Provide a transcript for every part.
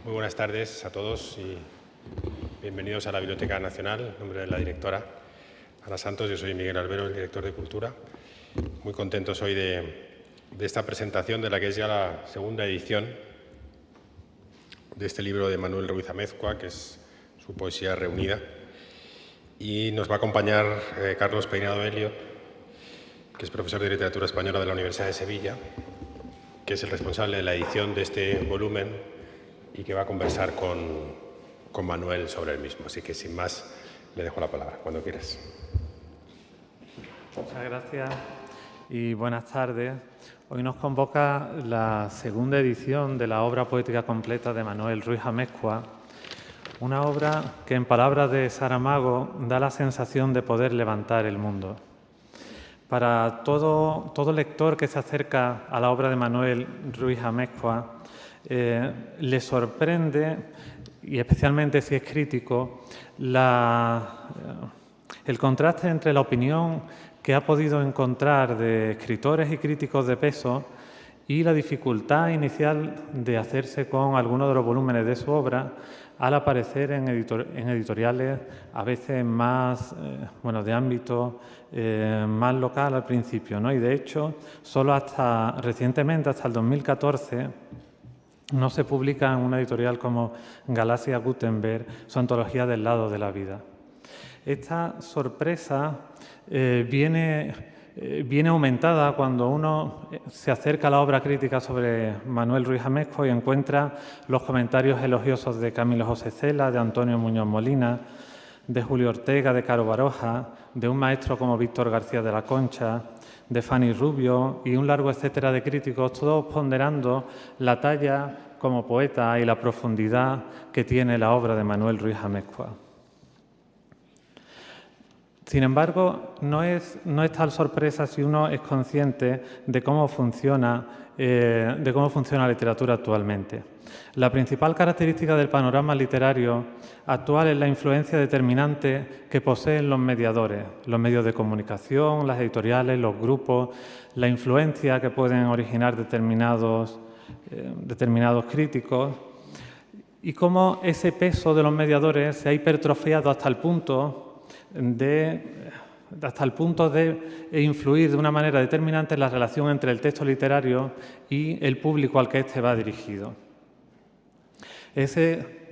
Muy buenas tardes a todos y bienvenidos a la Biblioteca Nacional. En nombre de la directora Ana Santos, yo soy Miguel Albero, el director de Cultura. Muy contentos hoy de esta presentación de la que es ya la segunda edición de este libro de Manuel Ruiz Amezcua, que es su poesía reunida. Y nos va a acompañar Carlos Peinado Elliot, que es profesor de Literatura Española de la Universidad de Sevilla, que es el responsable de la edición de este volumen y que va a conversar con Manuel sobre el mismo. Así que, sin más, le dejo la palabra, cuando quieras. Muchas gracias y buenas tardes. Hoy nos convoca la segunda edición de la obra poética completa de Manuel Ruiz Amezcua, una obra que, en palabras de Saramago, da la sensación de poder levantar el mundo. Para todo lector que se acerca a la obra de Manuel Ruiz Amezcua, le sorprende, y especialmente si es crítico, el contraste entre la opinión que ha podido encontrar de escritores y críticos de peso y la dificultad inicial de hacerse con algunos de los volúmenes de su obra al aparecer en editoriales a veces más de ámbito más local al principio, ¿no? Y de hecho, solo recientemente, hasta el 2014, no se publica en una editorial como Galaxia Gutenberg su antología del lado de la vida. Esta sorpresa viene aumentada cuando uno se acerca a la obra crítica sobre Manuel Ruiz Amezcua y encuentra los comentarios elogiosos de Camilo José Cela, de Antonio Muñoz Molina, de Julio Ortega, de Caro Baroja, de un maestro como Víctor García de la Concha, de Fanny Rubio y un largo etcétera de críticos, todos ponderando la talla como poeta y la profundidad que tiene la obra de Manuel Ruiz Amezcua. Sin embargo, no es tal sorpresa si uno es consciente de cómo funciona la literatura actualmente. La principal característica del panorama literario actual es la influencia determinante que poseen los mediadores, los medios de comunicación, las editoriales, los grupos, la influencia que pueden originar determinados críticos y cómo ese peso de los mediadores se ha hipertrofiado hasta el punto de influir de una manera determinante en la relación entre el texto literario y el público al que éste va dirigido. Ese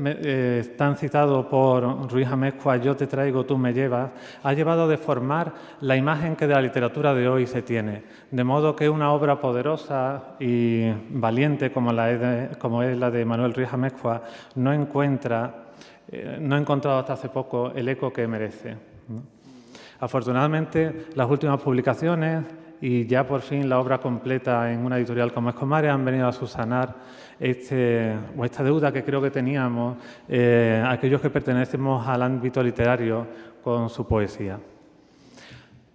tan citado por Ruiz Amezcua, "Yo te traigo, tú me llevas", ha llevado a deformar la imagen que de la literatura de hoy se tiene, de modo que una obra poderosa y valiente como es la de Manuel Ruiz Amezcua no ha encontrado hasta hace poco el eco que merece, ¿no? Afortunadamente, las últimas publicaciones y ya por fin la obra completa en una editorial como Escomares han venido a subsanar esta deuda que creo que teníamos aquellos que pertenecemos al ámbito literario con su poesía.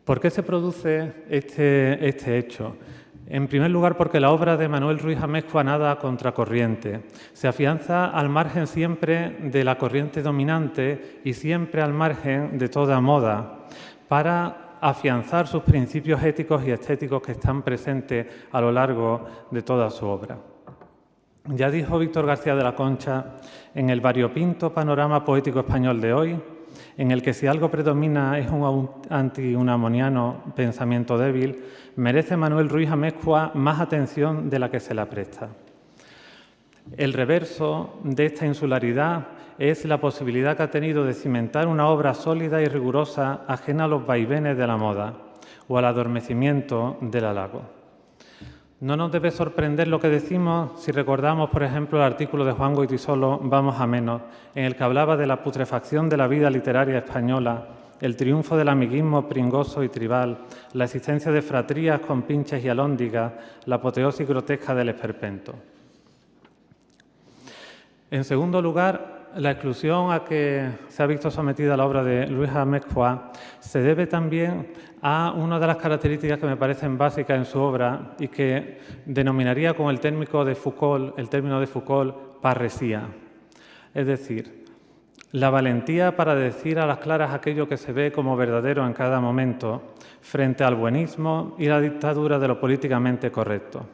¿Por qué se produce este hecho? En primer lugar, porque la obra de Manuel Ruiz Amezcua nada a contracorriente. Se afianza al margen siempre de la corriente dominante y siempre al margen de toda moda, para afianzar sus principios éticos y estéticos que están presentes a lo largo de toda su obra. Ya dijo Víctor García de la Concha: en el variopinto panorama poético español de hoy, en el que si algo predomina es un antiunamoniano pensamiento débil, merece Manuel Ruiz Amezcua más atención de la que se la presta. El reverso de esta insularidad es la posibilidad que ha tenido de cimentar una obra sólida y rigurosa, ajena a los vaivenes de la moda o al adormecimiento del halago. No nos debe sorprender lo que decimos si recordamos, por ejemplo, el artículo de Juan Goytisolo, Vamos a menos, en el que hablaba de la putrefacción de la vida literaria española, el triunfo del amiguismo pringoso y tribal, la existencia de fratrías con pinches y alhóndigas, la apoteosis grotesca del esperpento. En segundo lugar, la exclusión a que se ha visto sometida la obra de Ruiz Amezcua se debe también a una de las características que me parecen básicas en su obra y que denominaría con el término de Foucault, parresía. Es decir, la valentía para decir a las claras aquello que se ve como verdadero en cada momento frente al buenismo y la dictadura de lo políticamente correcto.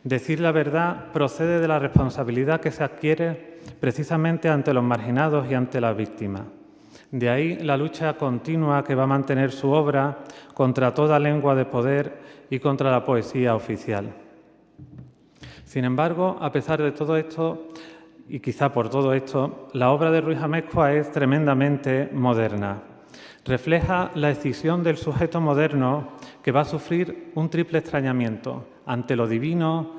Decir la verdad procede de la responsabilidad que se adquiere precisamente ante los marginados y ante las víctimas. De ahí la lucha continua que va a mantener su obra contra toda lengua de poder y contra la poesía oficial. Sin embargo, a pesar de todo esto, y quizá por todo esto, la obra de Ruiz Amezcua es tremendamente moderna. Refleja la escisión del sujeto moderno que va a sufrir un triple extrañamiento ante lo divino,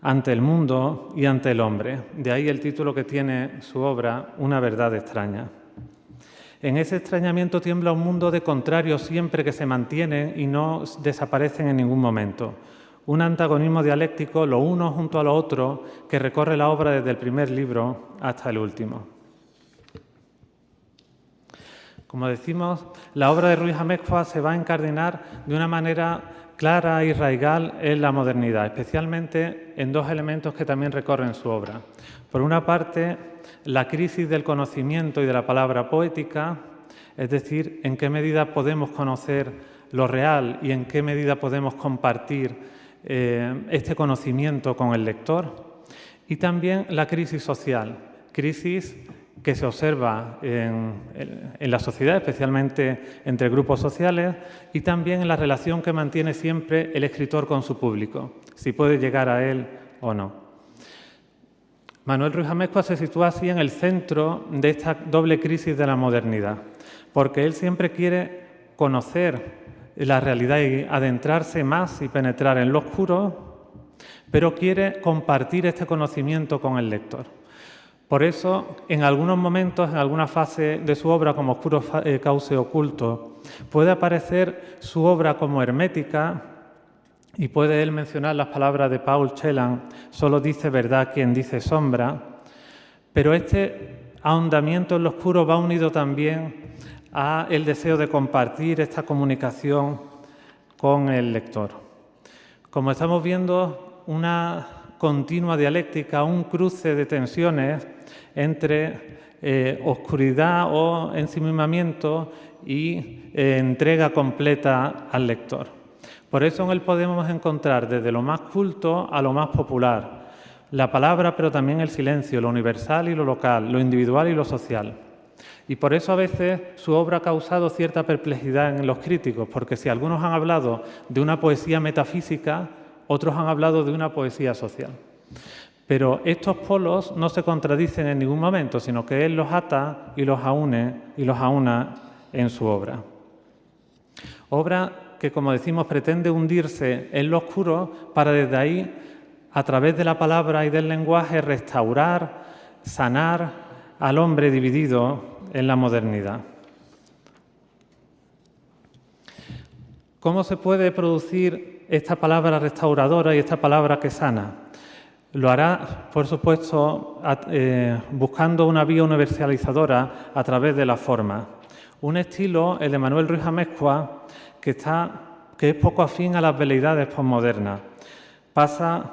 ante el mundo y ante el hombre. De ahí el título que tiene su obra, Una verdad extraña. En ese extrañamiento tiembla un mundo de contrarios siempre que se mantienen y no desaparecen en ningún momento. Un antagonismo dialéctico, lo uno junto a lo otro, que recorre la obra desde el primer libro hasta el último. Como decimos, la obra de Ruiz Amezcua se va a encardinar de una manera clara y radical en la modernidad, especialmente en dos elementos que también recorren su obra. Por una parte, la crisis del conocimiento y de la palabra poética, es decir, en qué medida podemos conocer lo real y en qué medida podemos compartir este conocimiento con el lector. Y también la crisis social, crisis que se observa en la sociedad, especialmente entre grupos sociales, y también en la relación que mantiene siempre el escritor con su público, si puede llegar a él o no. Manuel Ruiz Amezcua se sitúa así en el centro de esta doble crisis de la modernidad, porque él siempre quiere conocer la realidad y adentrarse más y penetrar en lo oscuro, pero quiere compartir este conocimiento con el lector. Por eso, en algunos momentos, en alguna fase de su obra, como Oscuro cauce oculto, puede aparecer su obra como hermética y puede él mencionar las palabras de Paul Celan, solo dice verdad quien dice sombra, pero este ahondamiento en lo oscuro va unido también a el deseo de compartir esta comunicación con el lector. Como estamos viendo, una continua dialéctica, un cruce de tensiones entre oscuridad o ensimismamiento y entrega completa al lector. Por eso en él podemos encontrar desde lo más culto a lo más popular, la palabra pero también el silencio, lo universal y lo local, lo individual y lo social. Y por eso a veces su obra ha causado cierta perplejidad en los críticos, porque si algunos han hablado de una poesía metafísica, otros han hablado de una poesía social. Pero estos polos no se contradicen en ningún momento, sino que él los ata y los aúna en su obra. Obra que, como decimos, pretende hundirse en lo oscuro para desde ahí, a través de la palabra y del lenguaje, restaurar, sanar al hombre dividido en la modernidad. ¿Cómo se puede producir esta palabra restauradora y esta palabra que sana? Lo hará, por supuesto, buscando una vía universalizadora a través de la forma. Un estilo, el de Manuel Ruiz Amezcua, que es poco afín a las veleidades posmodernas. Pasa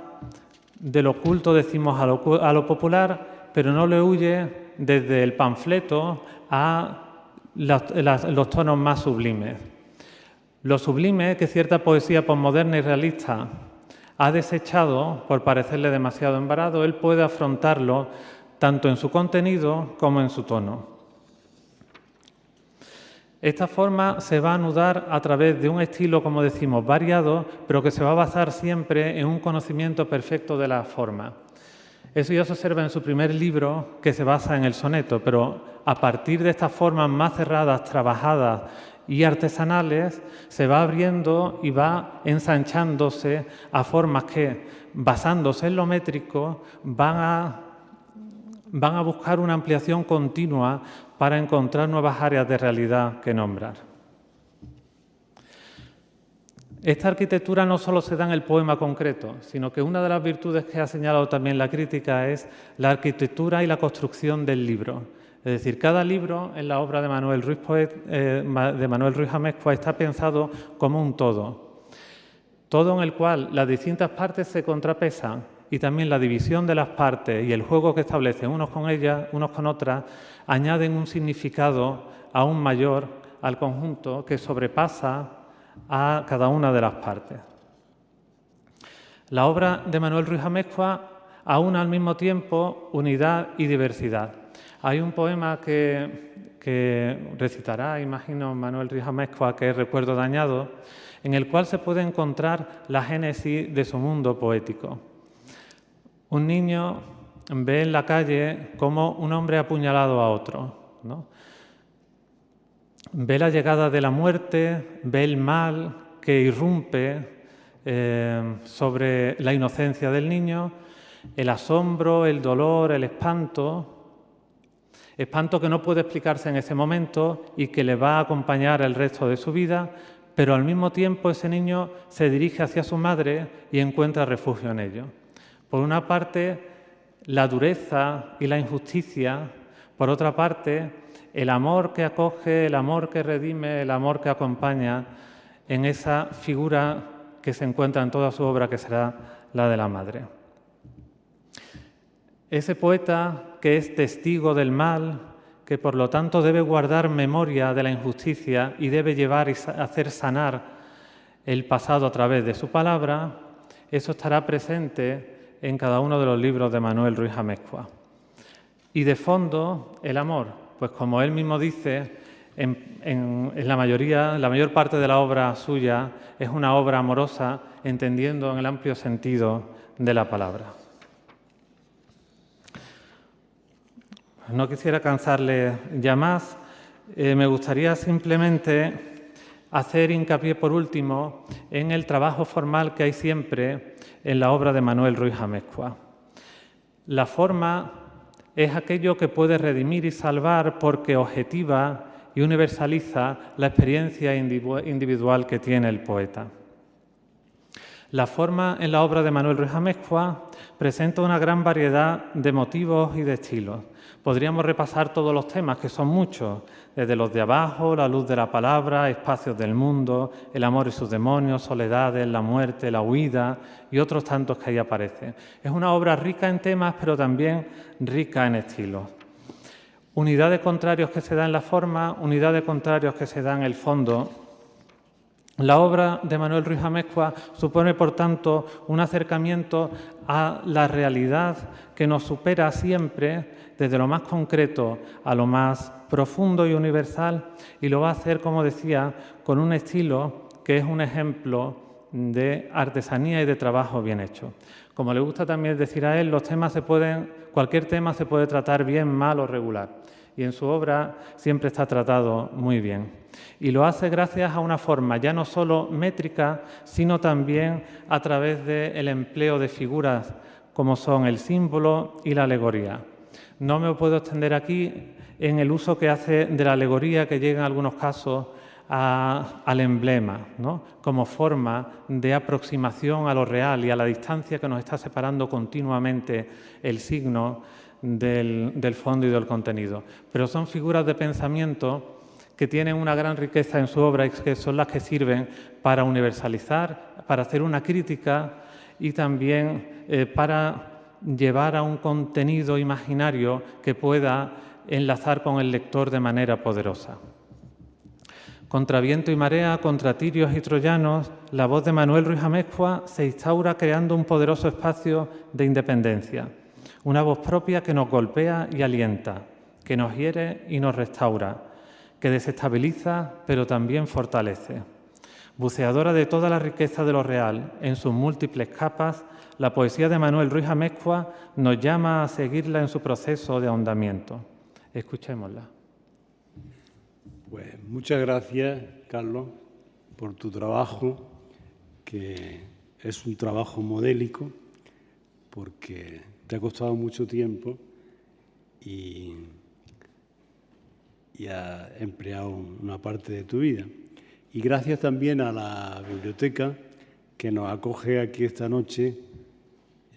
de lo culto, decimos, a lo popular, pero no le huye desde el panfleto a los tonos más sublimes. Lo sublime que cierta poesía posmoderna y realista ha desechado por parecerle demasiado embarado, él puede afrontarlo tanto en su contenido como en su tono. Esta forma se va a anudar a través de un estilo, como decimos, variado, pero que se va a basar siempre en un conocimiento perfecto de la forma. Eso ya se observa en su primer libro, que se basa en el soneto, pero a partir de estas formas más cerradas, trabajadas y artesanales, se va abriendo y va ensanchándose a formas que, basándose en lo métrico, van a buscar una ampliación continua para encontrar nuevas áreas de realidad que nombrar. Esta arquitectura no solo se da en el poema concreto, sino que una de las virtudes que ha señalado también la crítica es la arquitectura y la construcción del libro. Es decir, cada libro en la obra de Manuel Ruiz Amezcua está pensado como un todo en el cual las distintas partes se contrapesan y también la división de las partes y el juego que establecen unos con ellas, unos con otras, añaden un significado aún mayor al conjunto que sobrepasa a cada una de las partes. La obra de Manuel Ruiz Amezcua aúna al mismo tiempo unidad y diversidad. Hay un poema que recitará, imagino, Manuel Ruiz Amezcua, que es Recuerdo dañado, en el cual se puede encontrar la génesis de su mundo poético. Un niño ve en la calle cómo un hombre ha apuñalado a otro, ¿no? Ve la llegada de la muerte, ve el mal que irrumpe sobre la inocencia del niño, el asombro, el dolor, el espanto que no puede explicarse en ese momento y que le va a acompañar el resto de su vida, pero al mismo tiempo ese niño se dirige hacia su madre y encuentra refugio en ello. Por una parte, la dureza y la injusticia; por otra parte, el amor que acoge, el amor que redime, el amor que acompaña en esa figura que se encuentra en toda su obra, que será la de la madre. Ese poeta que es testigo del mal, que por lo tanto debe guardar memoria de la injusticia y debe llevar y hacer sanar el pasado a través de su palabra, eso estará presente en cada uno de los libros de Manuel Ruiz Amezcua. Y de fondo, el amor, pues como él mismo dice, en la mayor parte de la obra suya es una obra amorosa, entendiendo en el amplio sentido de la palabra. No quisiera cansarle ya más. Me gustaría simplemente hacer hincapié, por último, en el trabajo formal que hay siempre en la obra de Manuel Ruiz Amezcua. La forma es aquello que puede redimir y salvar porque objetiva y universaliza la experiencia individual que tiene el poeta. La forma en la obra de Manuel Ruiz Amezcua presenta una gran variedad de motivos y de estilos. Podríamos repasar todos los temas, que son muchos, desde los de abajo, la luz de la palabra, espacios del mundo, el amor y sus demonios, soledades, la muerte, la huida y otros tantos que ahí aparecen. Es una obra rica en temas, pero también rica en estilos. Unidad de contrarios que se da en la forma, unidad de contrarios que se da en el fondo. La obra de Manuel Ruiz Amezcua supone, por tanto, un acercamiento a la realidad que nos supera siempre, desde lo más concreto a lo más profundo y universal, y lo va a hacer, como decía, con un estilo que es un ejemplo de artesanía y de trabajo bien hecho. Como le gusta también decir a él, cualquier tema se puede tratar bien, mal o regular. Y en su obra siempre está tratado muy bien. Y lo hace gracias a una forma ya no solo métrica, sino también a través del empleo de figuras como son el símbolo y la alegoría. No me puedo extender aquí en el uso que hace de la alegoría, que llega en algunos casos al emblema, ¿no?, como forma de aproximación a lo real y a la distancia que nos está separando continuamente el signo del fondo y del contenido. Pero son figuras de pensamiento que tienen una gran riqueza en su obra y que son las que sirven para universalizar, para hacer una crítica y también para llevar a un contenido imaginario que pueda enlazar con el lector de manera poderosa. Contra viento y marea, contra tirios y troyanos, la voz de Manuel Ruiz Amezcua se instaura creando un poderoso espacio de independencia. Una voz propia que nos golpea y alienta, que nos hiere y nos restaura, que desestabiliza pero también fortalece. Buceadora de toda la riqueza de lo real en sus múltiples capas, la poesía de Manuel Ruiz Amezcua nos llama a seguirla en su proceso de ahondamiento. Escuchémosla. Pues muchas gracias, Carlos, por tu trabajo, que es un trabajo modélico, porque te ha costado mucho tiempo y has empleado una parte de tu vida. Y gracias también a la biblioteca que nos acoge aquí esta noche.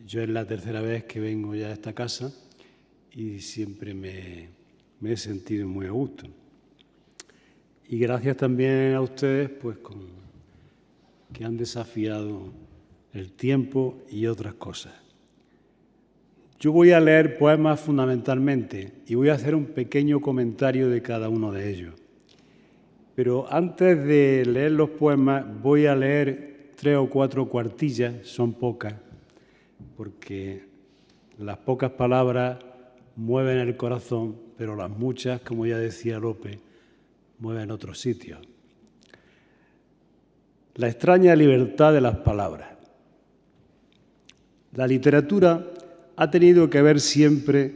Yo es la tercera vez que vengo ya a esta casa y siempre me he sentido muy a gusto. Y gracias también a ustedes, pues, que han desafiado el tiempo y otras cosas. Yo voy a leer poemas fundamentalmente y voy a hacer un pequeño comentario de cada uno de ellos. Pero antes de leer los poemas, voy a leer o 4 cuartillas, son pocas, porque las pocas palabras mueven el corazón, pero las muchas, como ya decía Lope, mueven otros sitios. La extraña libertad de las palabras. La literatura ha tenido que ver siempre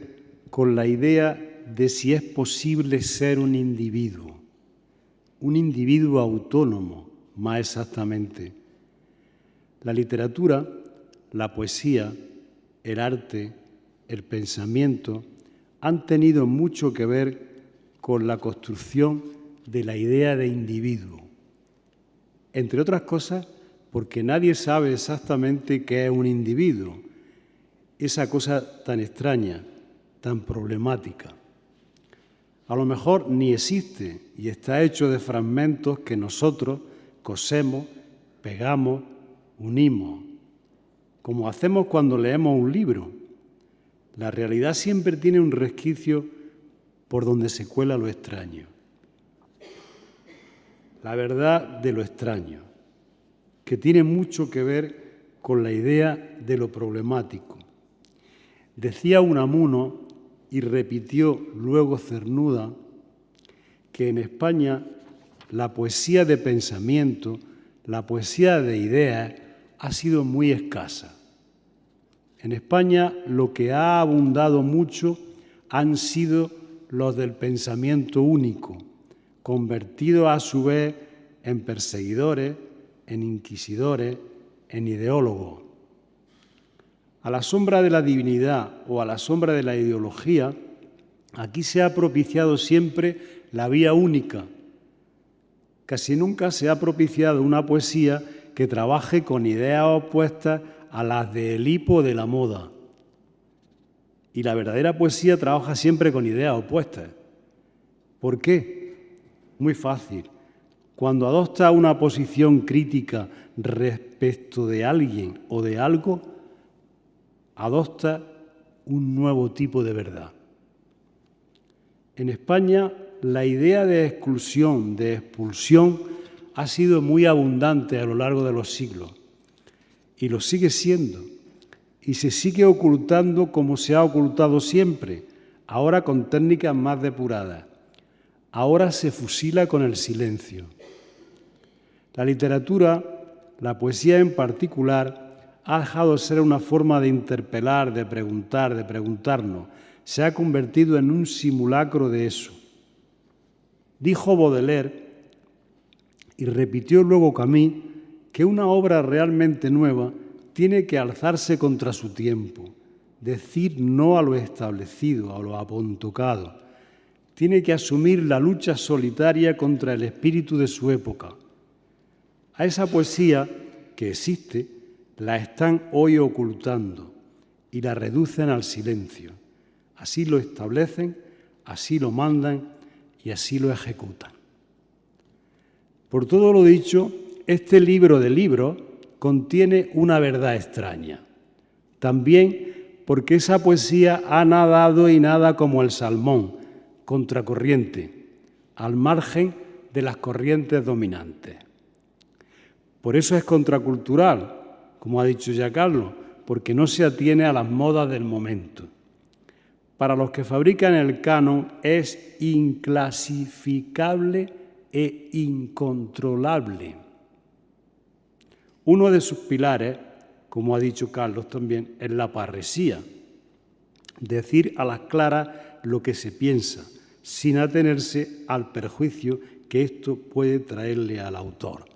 con la idea de si es posible ser un individuo autónomo, más exactamente. La literatura, la poesía, el arte, el pensamiento han tenido mucho que ver con la construcción de la idea de individuo. Entre otras cosas, porque nadie sabe exactamente qué es un individuo, esa cosa tan extraña, tan problemática. A lo mejor ni existe y está hecho de fragmentos que nosotros cosemos, pegamos, unimos, como hacemos cuando leemos un libro. La realidad siempre tiene un resquicio por donde se cuela lo extraño. La verdad de lo extraño, que tiene mucho que ver con la idea de lo problemático. Decía Unamuno, y repitió luego Cernuda, que en España la poesía de pensamiento, la poesía de ideas, ha sido muy escasa. En España lo que ha abundado mucho han sido los del pensamiento único, convertidos a su vez en perseguidores, en inquisidores, en ideólogos. A la sombra de la divinidad o a la sombra de la ideología, aquí se ha propiciado siempre la vía única. Casi nunca se ha propiciado una poesía que trabaje con ideas opuestas a las del hipo de la moda. Y la verdadera poesía trabaja siempre con ideas opuestas. ¿Por qué? Muy fácil. Cuando adopta una posición crítica respecto de alguien o de algo, adopta un nuevo tipo de verdad. En España, la idea de exclusión, de expulsión, ha sido muy abundante a lo largo de los siglos y lo sigue siendo y se sigue ocultando como se ha ocultado siempre, ahora con técnicas más depuradas. Ahora se fusila con el silencio. La literatura, la poesía en particular, ha dejado de ser una forma de interpelar, de preguntar, de preguntarnos. Se ha convertido en un simulacro de eso. Dijo Baudelaire, y repitió luego Camus, que una obra realmente nueva tiene que alzarse contra su tiempo, decir no a lo establecido, a lo apontocado. Tiene que asumir la lucha solitaria contra el espíritu de su época. A esa poesía que existe, la están hoy ocultando y la reducen al silencio. Así lo establecen, así lo mandan y así lo ejecutan. Por todo lo dicho, este libro de libros contiene una verdad extraña. También porque esa poesía ha nadado y nada como el salmón, contracorriente, al margen de las corrientes dominantes. Por eso es contracultural, como ha dicho ya Carlos, porque no se atiene a las modas del momento. Para los que fabrican el canon es inclasificable e incontrolable. Uno de sus pilares, como ha dicho Carlos también, es la parresía. Decir a las claras lo que se piensa, sin atenerse al perjuicio que esto puede traerle al autor.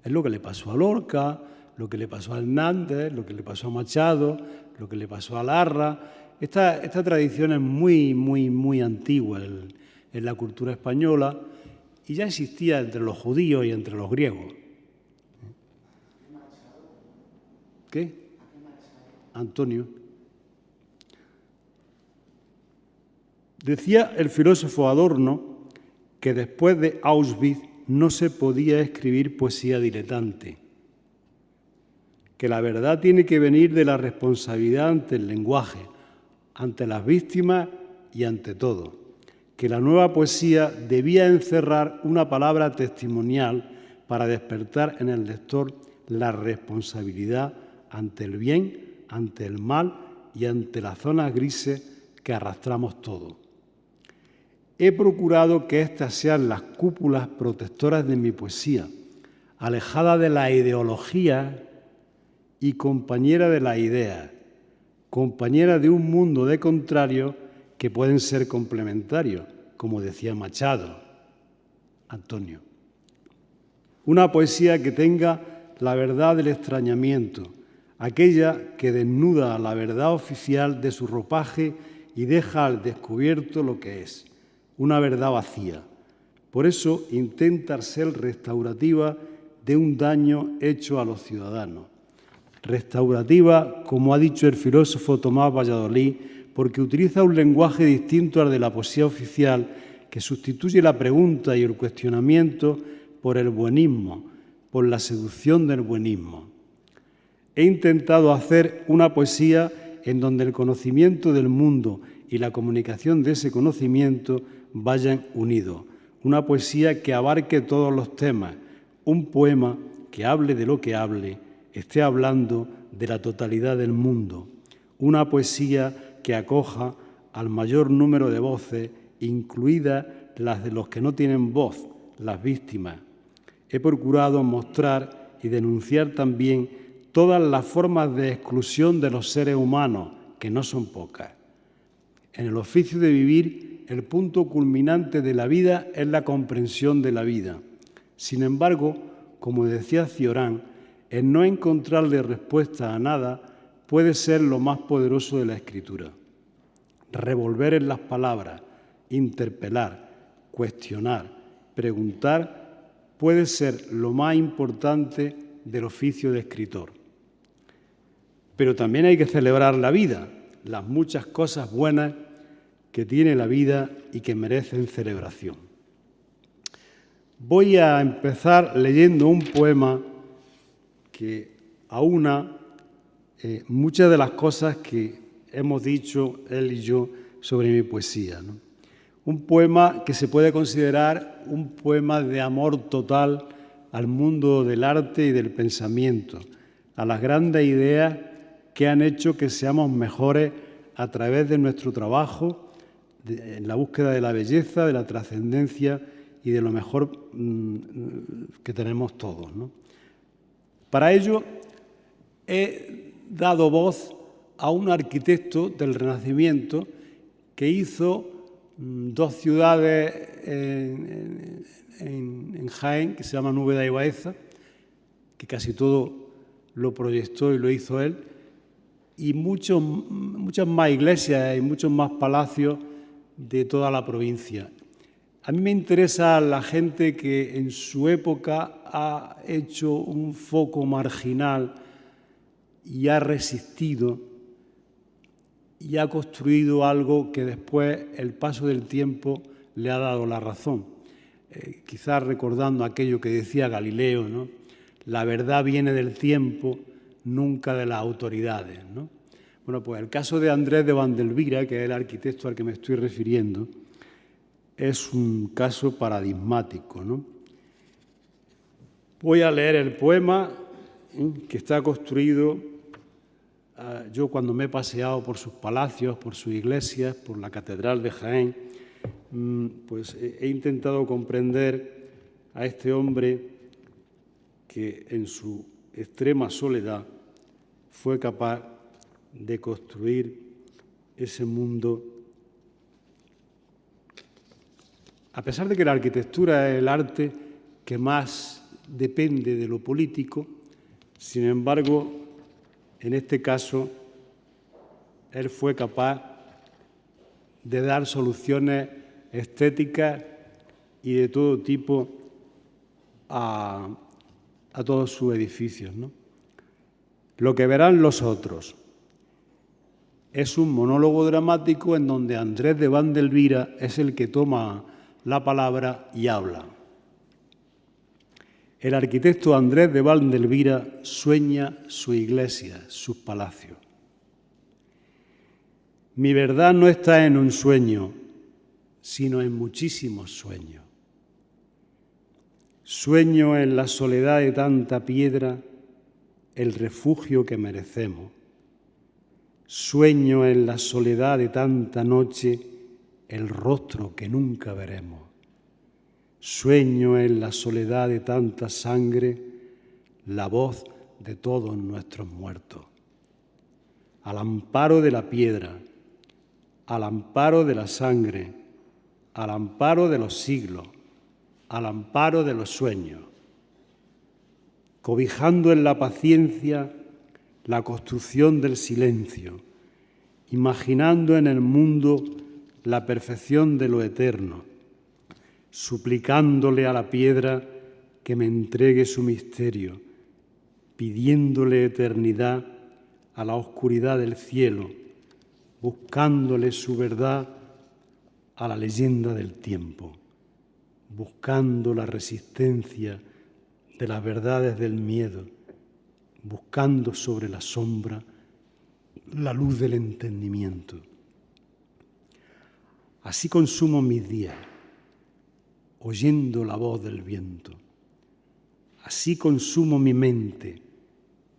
Es lo que le pasó a Lorca, lo que le pasó a Hernández, lo que le pasó a Machado, lo que le pasó a Larra. Esta tradición es muy antigua en la cultura española y ya existía entre los judíos y entre los griegos. ¿Qué? Antonio. Decía el filósofo Adorno que después de Auschwitz no se podía escribir poesía diletante, que la verdad tiene que venir de la responsabilidad ante el lenguaje, ante las víctimas y ante todo, que la nueva poesía debía encerrar una palabra testimonial para despertar en el lector la responsabilidad ante el bien, ante el mal y ante las zonas grises que arrastramos todos. He procurado que estas sean las cúpulas protectoras de mi poesía, alejada de la ideología y compañera de las ideas, compañera de un mundo de contrarios que pueden ser complementarios, como decía Machado, Antonio. Una poesía que tenga la verdad del extrañamiento, aquella que desnuda la verdad oficial de su ropaje y deja al descubierto lo que es, una verdad vacía. Por eso intenta ser restaurativa de un daño hecho a los ciudadanos. Restaurativa, como ha dicho el filósofo Tomás Valladolid, porque utiliza un lenguaje distinto al de la poesía oficial, que sustituye la pregunta y el cuestionamiento por el buenismo, por la seducción del buenismo. He intentado hacer una poesía en donde el conocimiento del mundo y la comunicación de ese conocimiento vayan unidos. Una poesía que abarque todos los temas, un poema que hable de lo que hable, esté hablando de la totalidad del mundo. Una poesía que acoja al mayor número de voces, incluidas las de los que no tienen voz, las víctimas. He procurado mostrar y denunciar también todas las formas de exclusión de los seres humanos, que no son pocas. En el oficio de vivir, el punto culminante de la vida es la comprensión de la vida. Sin embargo, como decía Cioran, el no encontrarle respuesta a nada puede ser lo más poderoso de la escritura. Revolver en las palabras, interpelar, cuestionar, preguntar, puede ser lo más importante del oficio de escritor. Pero también hay que celebrar la vida, las muchas cosas buenas que tiene la vida y que merecen celebración. Voy a empezar leyendo un poema que aúna muchas de las cosas que hemos dicho él y yo sobre mi poesía, ¿no? Un poema que se puede considerar un poema de amor total al mundo del arte y del pensamiento, a las grandes ideas que han hecho que seamos mejores a través de nuestro trabajo, en la búsqueda de la belleza, de la trascendencia y de lo mejor que tenemos todos, ¿no? Para ello he dado voz a un arquitecto del Renacimiento que hizo dos ciudades en Jaén, que se llaman Úbeda y Baeza, que casi todo lo proyectó y lo hizo él, y muchas más iglesias y muchos más palacios de toda la provincia. A mí me interesa la gente que en su época ha hecho un foco marginal y ha resistido y ha construido algo que después el paso del tiempo le ha dado la razón. Quizás recordando aquello que decía Galileo, ¿no? La verdad viene del tiempo, nunca de las autoridades, ¿no? Bueno, pues el caso de Andrés de Vandelvira, que es el arquitecto al que me estoy refiriendo, es un caso paradigmático, ¿no? Voy a leer el poema que está construido. Yo cuando me he paseado por sus palacios, por sus iglesias, por la Catedral de Jaén, pues he intentado comprender a este hombre que en su extrema soledad fue capaz de construir ese mundo. A pesar de que la arquitectura es el arte que más depende de lo político, sin embargo, en este caso, él fue capaz de dar soluciones estéticas y de todo tipo a todos sus edificios, ¿no? Lo que verán los otros es un monólogo dramático en donde Andrés de Vandelvira es el que toma la palabra y habla. El arquitecto Andrés de Vandelvira sueña su iglesia, sus palacios. Mi verdad no está en un sueño, sino en muchísimos sueños. Sueño en la soledad de tanta piedra el refugio que merecemos. Sueño en la soledad de tanta noche el rostro que nunca veremos. Sueño en la soledad de tanta sangre la voz de todos nuestros muertos. Al amparo de la piedra, al amparo de la sangre, al amparo de los siglos, al amparo de los sueños, cobijando en la paciencia la construcción del silencio, imaginando en el mundo la perfección de lo eterno, suplicándole a la piedra que me entregue su misterio, pidiéndole eternidad a la oscuridad del cielo, buscándole su verdad a la leyenda del tiempo, buscando la resistencia de las verdades del miedo, buscando sobre la sombra la luz del entendimiento. Así consumo mis días, oyendo la voz del viento. Así consumo mi mente,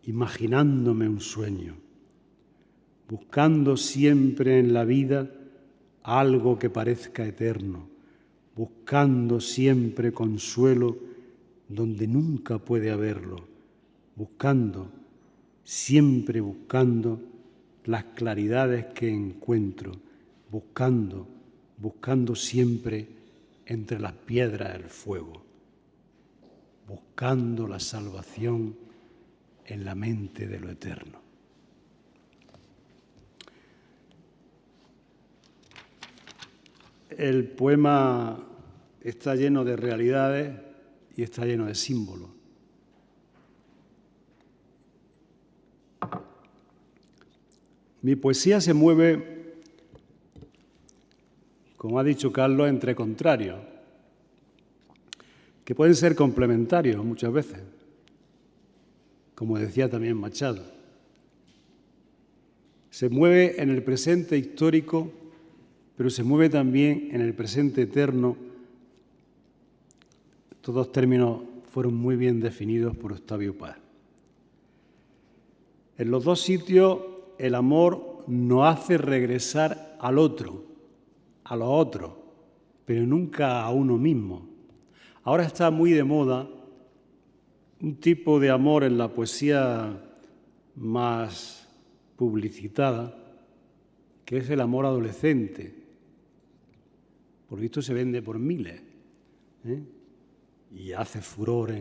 imaginándome un sueño, buscando siempre en la vida algo que parezca eterno, buscando siempre consuelo donde nunca puede haberlo, buscando, siempre buscando las claridades que encuentro, buscando siempre entre las piedras el fuego, buscando la salvación en la mente de lo eterno. El poema está lleno de realidades y está lleno de símbolos. Mi poesía se mueve, como ha dicho Carlos, entre contrarios, que pueden ser complementarios muchas veces, como decía también Machado. Se mueve en el presente histórico, pero se mueve también en el presente eterno. Estos dos términos fueron muy bien definidos por Octavio Paz. En los dos sitios, el amor nos hace regresar al otro, a los otros, pero nunca a uno mismo. Ahora está muy de moda un tipo de amor en la poesía más publicitada, que es el amor adolescente. Por visto se vende por miles, y hace furor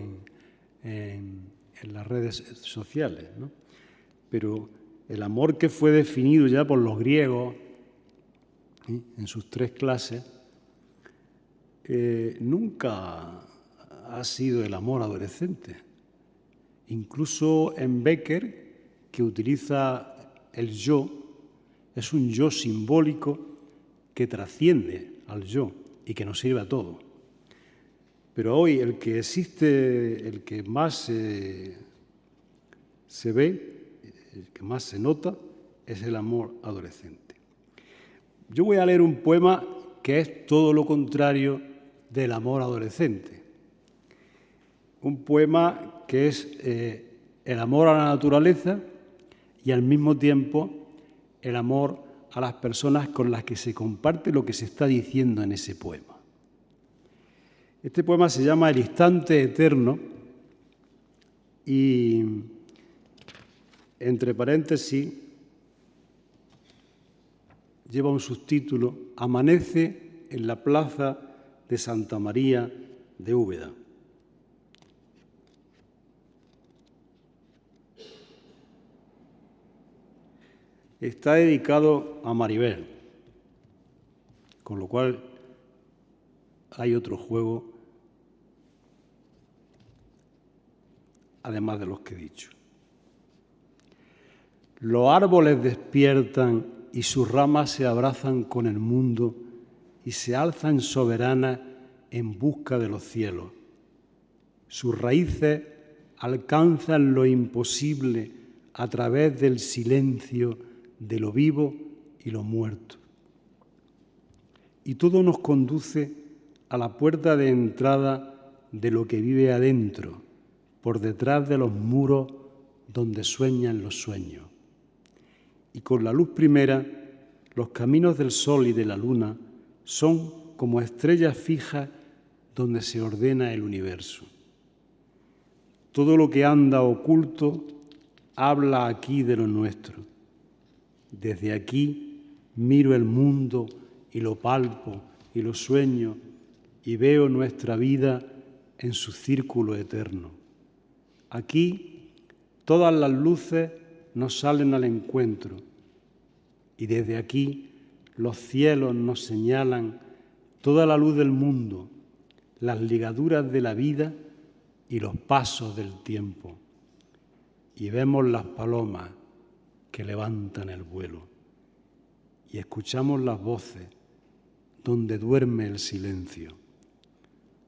en las redes sociales, ¿no? Pero el amor que fue definido ya por los griegos, en sus 3 clases, nunca ha sido el amor adolescente. Incluso en Becker, que utiliza el yo, es un yo simbólico que trasciende al yo y que nos sirve a todo. Pero hoy el que existe, el que más se ve, el que más se nota, es el amor adolescente. Yo voy a leer un poema que es todo lo contrario del amor adolescente. Un poema que es el amor a la naturaleza y al mismo tiempo el amor a las personas con las que se comparte lo que se está diciendo en ese poema. Este poema se llama El instante eterno y, entre paréntesis, lleva un subtítulo: Amanece en la plaza de Santa María de Úbeda. Está dedicado a Maribel, con lo cual hay otro juego, además de los que he dicho. Los árboles despiertan y sus ramas se abrazan con el mundo y se alzan soberanas en busca de los cielos. Sus raíces alcanzan lo imposible a través del silencio de lo vivo y lo muerto. Y todo nos conduce a la puerta de entrada de lo que vive adentro, por detrás de los muros donde sueñan los sueños. Y con la luz primera, los caminos del sol y de la luna son como estrellas fijas donde se ordena el universo. Todo lo que anda oculto habla aquí de lo nuestro. Desde aquí miro el mundo y lo palpo y lo sueño y veo nuestra vida en su círculo eterno. Aquí todas las luces nos salen al encuentro y desde aquí los cielos nos señalan toda la luz del mundo, las ligaduras de la vida y los pasos del tiempo. Y vemos las palomas que levantan el vuelo y escuchamos las voces donde duerme el silencio,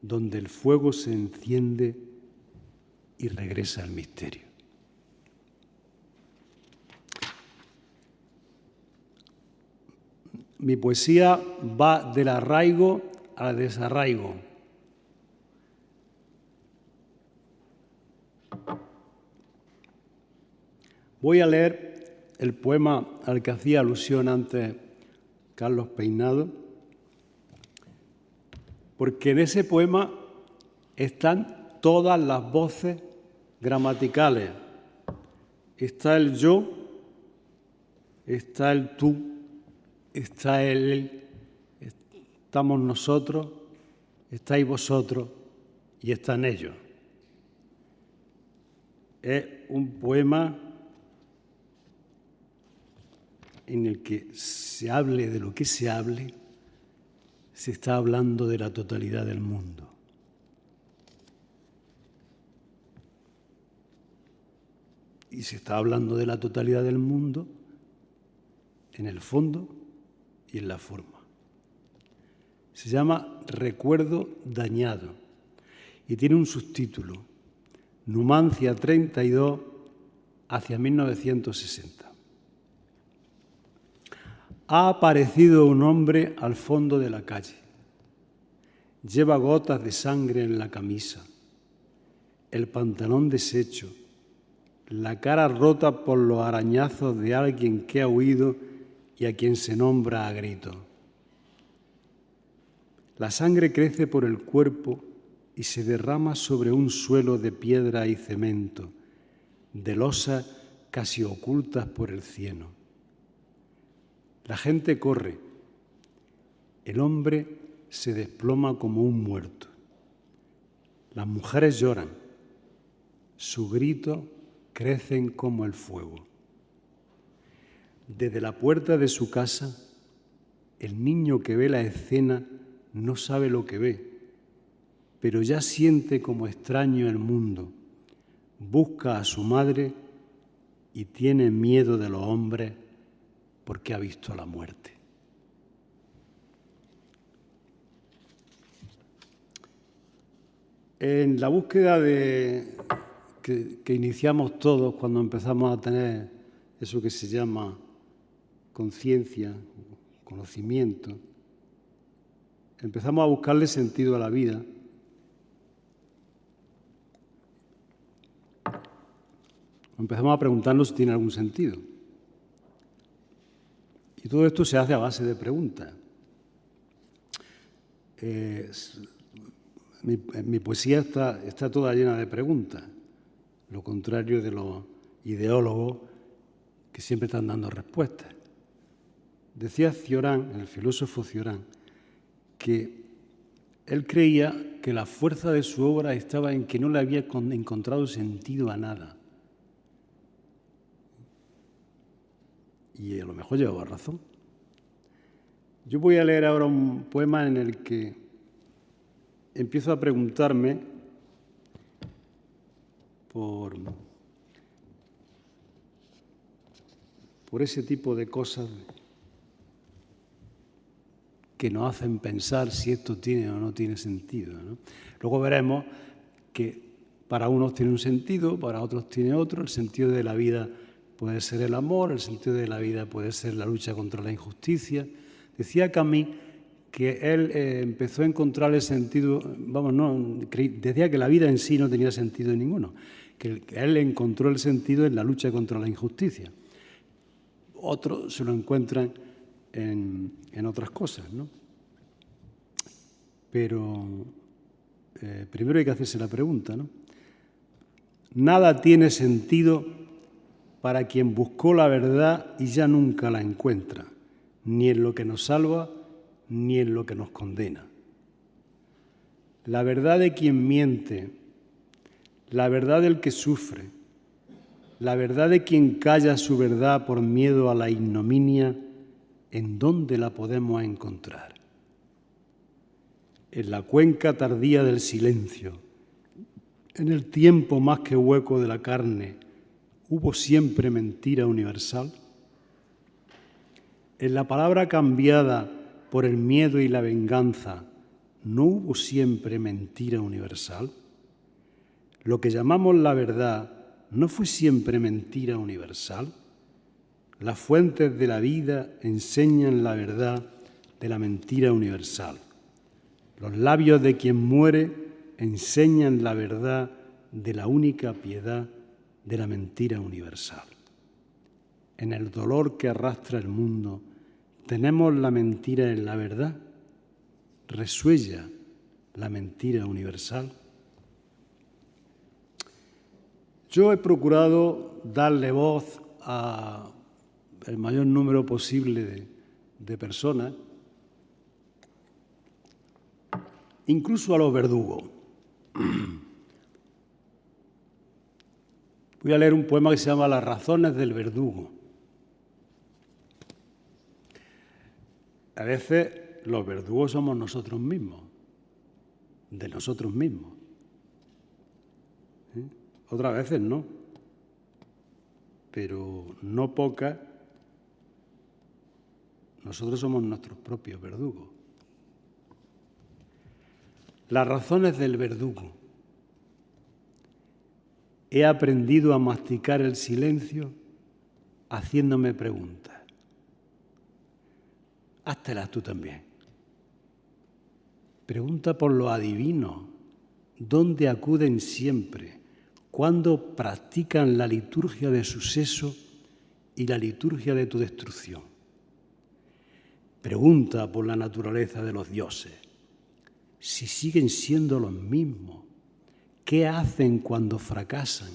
donde el fuego se enciende y regresa el misterio. Mi poesía va del arraigo al desarraigo. Voy a leer el poema al que hacía alusión antes Carlos Peinado, porque en ese poema están todas las voces gramaticales. Está el yo, está el tú, está el él, estamos nosotros, estáis vosotros y están ellos. Es un poema en el que se hable de lo que se hable, se está hablando de la totalidad del mundo. Y se está hablando de la totalidad del mundo en el fondo y en la forma. Se llama Recuerdo dañado y tiene un subtítulo, Numancia 32 hacia 1960. Ha aparecido un hombre al fondo de la calle. Lleva gotas de sangre en la camisa, el pantalón deshecho, la cara rota por los arañazos de alguien que ha huido y a quien se nombra a grito. La sangre crece por el cuerpo y se derrama sobre un suelo de piedra y cemento, de losas casi ocultas por el cieno. La gente corre, el hombre se desploma como un muerto. Las mujeres lloran, sus gritos crecen como el fuego. Desde la puerta de su casa, el niño que ve la escena no sabe lo que ve, pero ya siente como extraño el mundo. Busca a su madre y tiene miedo de los hombres porque ha visto la muerte. En la búsqueda que iniciamos todos cuando empezamos a tener eso que se llama conciencia, conocimiento, empezamos a buscarle sentido a la vida. Empezamos a preguntarnos si tiene algún sentido. Y todo esto se hace a base de preguntas. Mi poesía está toda llena de preguntas, lo contrario de los ideólogos que siempre están dando respuestas. Decía Cioran, el filósofo Cioran, que él creía que la fuerza de su obra estaba en que no le había encontrado sentido a nada. Y a lo mejor llevaba razón. Yo voy a leer ahora un poema en el que empiezo a preguntarme por ese tipo de cosas que nos hacen pensar si esto tiene o no tiene sentido, ¿no? Luego veremos que para unos tiene un sentido, para otros tiene otro. El sentido de la vida puede ser el amor, el sentido de la vida puede ser la lucha contra la injusticia. Decía Camus que él empezó a encontrar el sentido, decía que la vida en sí no tenía sentido ninguno, que él encontró el sentido en la lucha contra la injusticia. Otros se lo encuentran en otras cosas, ¿no? Pero primero hay que hacerse la pregunta, ¿no? Nada tiene sentido para quien buscó la verdad y ya nunca la encuentra, ni en lo que nos salva, ni en lo que nos condena. La verdad de quien miente, la verdad del que sufre, la verdad de quien calla su verdad por miedo a la ignominia, ¿en dónde la podemos encontrar? En la cuenca tardía del silencio, en el tiempo más que hueco de la carne, ¿hubo siempre mentira universal? En la palabra cambiada por el miedo y la venganza, ¿no hubo siempre mentira universal? Lo que llamamos la verdad, ¿no fue siempre mentira universal? Las fuentes de la vida enseñan la verdad de la mentira universal. Los labios de quien muere enseñan la verdad de la única piedad de la mentira universal. En el dolor que arrastra el mundo, ¿tenemos la mentira en la verdad? ¿Resuella la mentira universal? Yo he procurado darle voz a el mayor número posible de personas, incluso a los verdugos. Voy a leer un poema que se llama Las razones del verdugo. A veces los verdugos somos nosotros mismos, de nosotros mismos. Otras veces no, pero no pocas, nosotros somos nuestros propios verdugos. Las razones del verdugo. He aprendido a masticar el silencio haciéndome preguntas. Háztelas tú también. Pregunta por lo adivino, ¿dónde acuden siempre? ¿Cuándo practican la liturgia de su seso y la liturgia de tu destrucción? Pregunta por la naturaleza de los dioses. Si siguen siendo los mismos, ¿qué hacen cuando fracasan?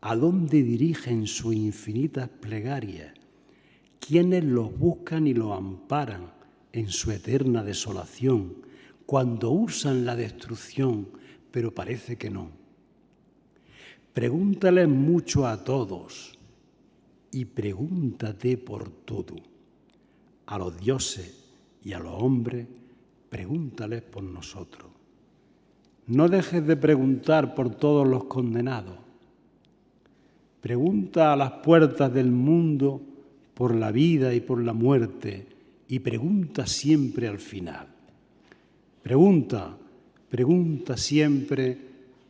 ¿A dónde dirigen sus infinitas plegarias? ¿Quiénes los buscan y los amparan en su eterna desolación, cuando usan la destrucción, pero parece que no? Pregúntales mucho a todos y pregúntate por todo. A los dioses y a los hombres, pregúntales por nosotros. No dejes de preguntar por todos los condenados. Pregunta a las puertas del mundo por la vida y por la muerte y pregunta siempre al final. Pregunta siempre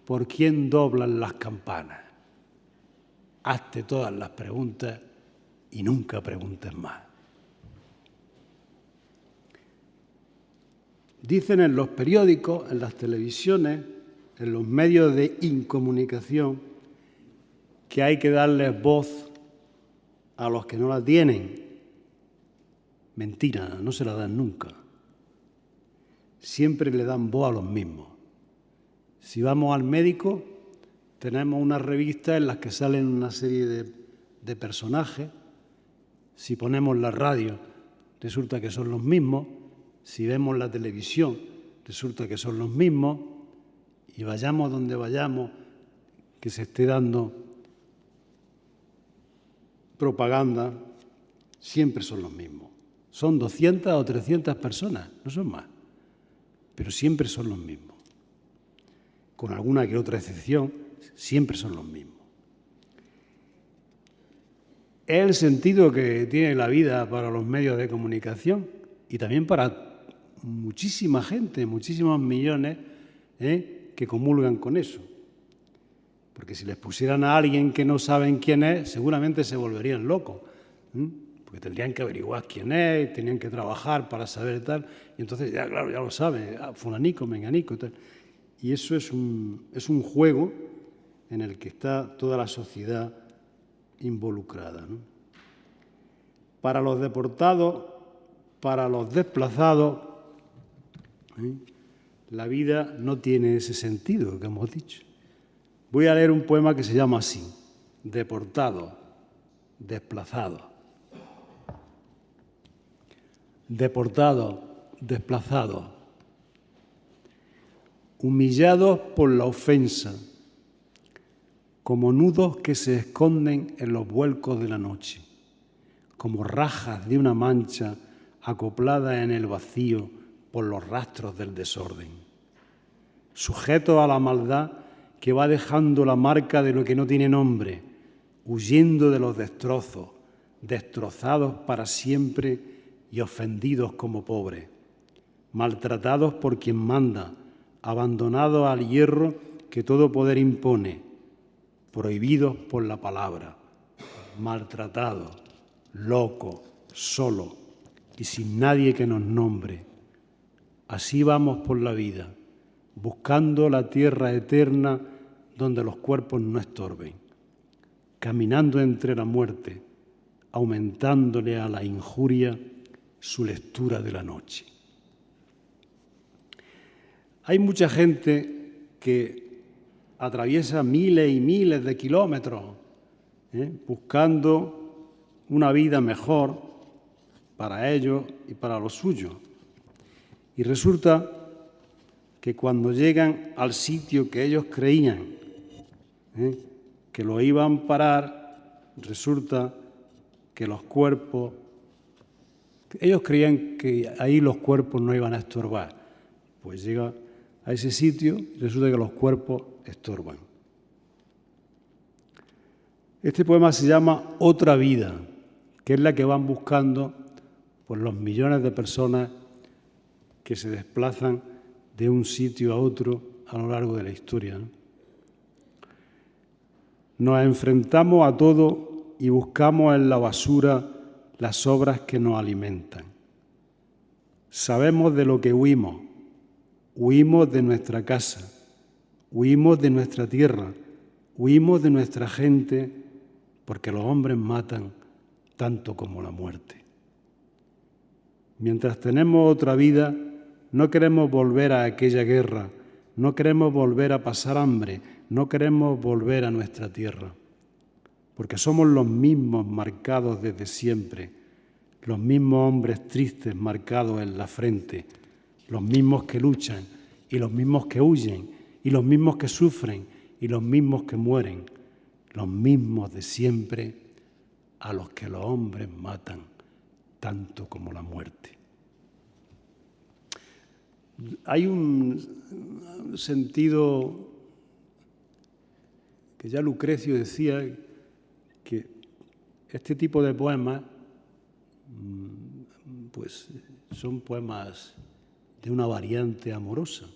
por quién doblan las campanas. Hazte todas las preguntas y nunca preguntes más. Dicen en los periódicos, en las televisiones, en los medios de incomunicación, que hay que darles voz a los que no la tienen. Mentira, no se la dan nunca. Siempre le dan voz a los mismos. Si vamos al médico, tenemos una revista en las que salen una serie de personajes. Si ponemos la radio, resulta que son los mismos. Si vemos la televisión, resulta que son los mismos. Y vayamos donde vayamos, que se esté dando propaganda, siempre son los mismos. Son 200 o 300 personas, no son más, pero siempre son los mismos. Con alguna que otra excepción, siempre son los mismos. Es el sentido que tiene la vida para los medios de comunicación y también para muchísima gente, muchísimos millones que comulgan con eso. Porque si les pusieran a alguien que no saben quién es, seguramente se volverían locos. Porque tendrían que averiguar quién es, tenían que trabajar para saber tal. Y entonces, ya claro, ya lo saben, fulanico, menganico y tal. Y eso es un juego en el que está toda la sociedad involucrada, ¿no? Para los deportados, para los desplazados, la vida no tiene ese sentido que hemos dicho. Voy a leer un poema que se llama así: Deportados, desplazados. Deportados, desplazados, humillados por la ofensa, como nudos que se esconden en los vuelcos de la noche, como rajas de una mancha acoplada en el vacío por los rastros del desorden, sujetos a la maldad que va dejando la marca de lo que no tiene nombre, huyendo de los destrozos, destrozados para siempre y ofendidos como pobres, maltratados por quien manda, abandonados al hierro que todo poder impone, prohibidos por la palabra, maltratados, locos, solos y sin nadie que nos nombre. Así vamos por la vida, buscando la tierra eterna donde los cuerpos no estorben, caminando entre la muerte, aumentándole a la injuria su lectura de la noche. Hay mucha gente que atraviesa miles y miles de kilómetros buscando una vida mejor para ellos y para los suyos. Y resulta que cuando llegan al sitio que ellos creían que lo iban a parar, resulta que los cuerpos, ellos creían que ahí los cuerpos no iban a estorbar. Pues llega a ese sitio y resulta que los cuerpos estorban. Este poema se llama Otra vida, que es la que van buscando por los millones de personas que se desplazan de un sitio a otro a lo largo de la historia, ¿no? Nos enfrentamos a todo y buscamos en la basura las obras que nos alimentan. Sabemos de lo que huimos. Huimos de nuestra casa, huimos de nuestra tierra, huimos de nuestra gente, porque los hombres matan tanto como la muerte. Mientras tenemos otra vida, no queremos volver a aquella guerra, no queremos volver a pasar hambre, no queremos volver a nuestra tierra, porque somos los mismos marcados desde siempre, los mismos hombres tristes marcados en la frente, los mismos que luchan y los mismos que huyen y los mismos que sufren y los mismos que mueren, los mismos de siempre a los que los hombres matan tanto como la muerte. Hay un sentido que ya Lucrecio decía, que este tipo de poemas pues son poemas de una variante amorosa.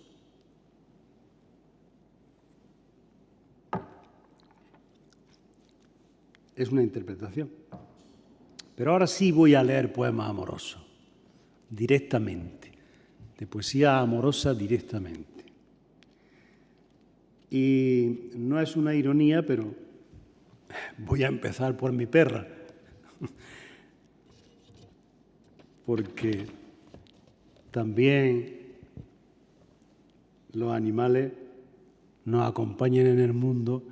Es una interpretación. Pero ahora sí voy a leer poemas amorosos, directamente, de poesía amorosa directamente. Y no es una ironía, pero voy a empezar por mi perra, porque también los animales nos acompañan en el mundo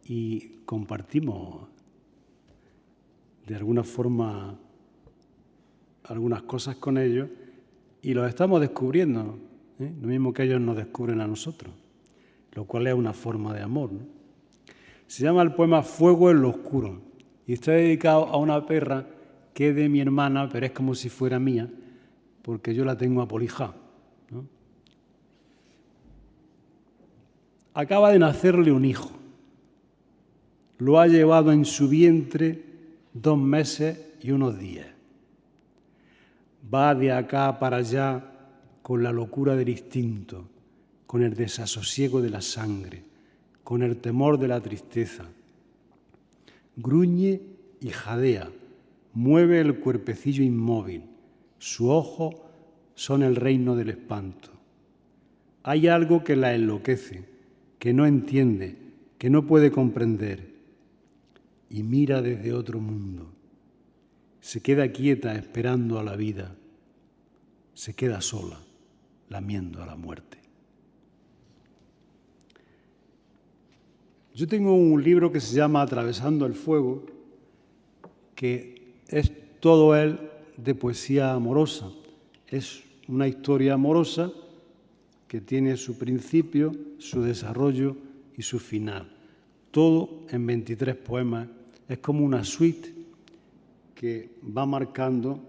y compartimos de alguna forma algunas cosas con ellos y los estamos descubriendo, lo mismo que ellos nos descubren a nosotros, lo cual es una forma de amor, ¿no? Se llama el poema Fuego en lo oscuro y está dedicado a una perra que es de mi hermana, pero es como si fuera mía, porque yo la tengo apolijada, ¿no? Acaba de nacerle un hijo. Lo ha llevado en su vientre 2 meses y unos días. Va de acá para allá con la locura del instinto, con el desasosiego de la sangre, con el temor de la tristeza. Gruñe y jadea, mueve el cuerpecillo inmóvil. Sus ojos son el reino del espanto. Hay algo que la enloquece, que no entiende, que no puede comprender y mira desde otro mundo. Se queda quieta esperando a la vida, se queda sola lamiendo a la muerte. Yo tengo un libro que se llama Atravesando el fuego, que es todo él de poesía amorosa. Es una historia amorosa que tiene su principio, su desarrollo y su final. Todo en 23 poemas. Es como una suite que va marcando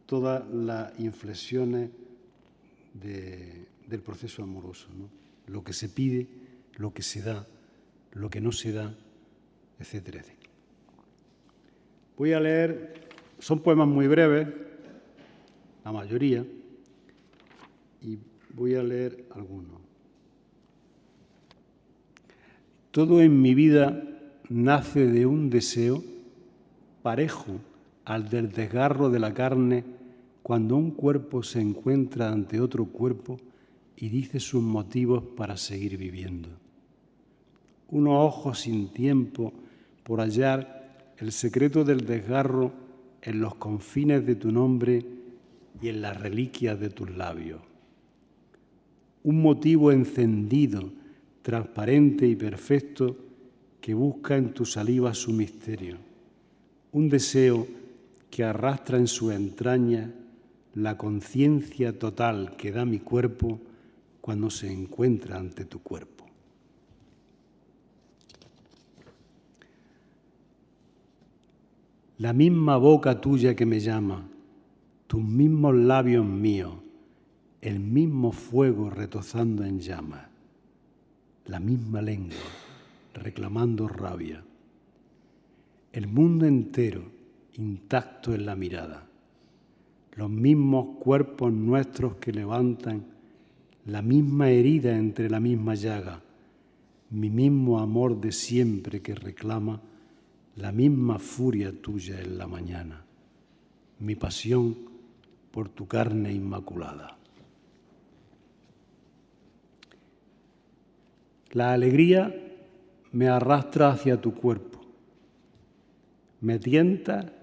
todas las inflexiones del proceso amoroso, ¿no? Lo que se pide, lo que se da, lo que no se da, etcétera, etcétera. Voy a leer, son poemas muy breves, la mayoría, y voy a leer algunos. Todo en mi vida nace de un deseo parejo al del desgarro de la carne cuando un cuerpo se encuentra ante otro cuerpo y dice sus motivos para seguir viviendo. Unos ojos sin tiempo por hallar el secreto del desgarro en los confines de tu nombre y en las reliquias de tus labios. Un motivo encendido, transparente y perfecto que busca en tu saliva su misterio. Un deseo que arrastra en su entraña la conciencia total que da mi cuerpo cuando se encuentra ante tu cuerpo. La misma boca tuya que me llama, tus mismos labios míos, el mismo fuego retozando en llamas, la misma lengua reclamando rabia, el mundo entero intacto en la mirada, los mismos cuerpos nuestros que levantan la misma herida entre la misma llaga, mi mismo amor de siempre que reclama la misma furia tuya en la mañana, mi pasión por tu carne inmaculada. La alegría me arrastra hacia tu cuerpo, me tienta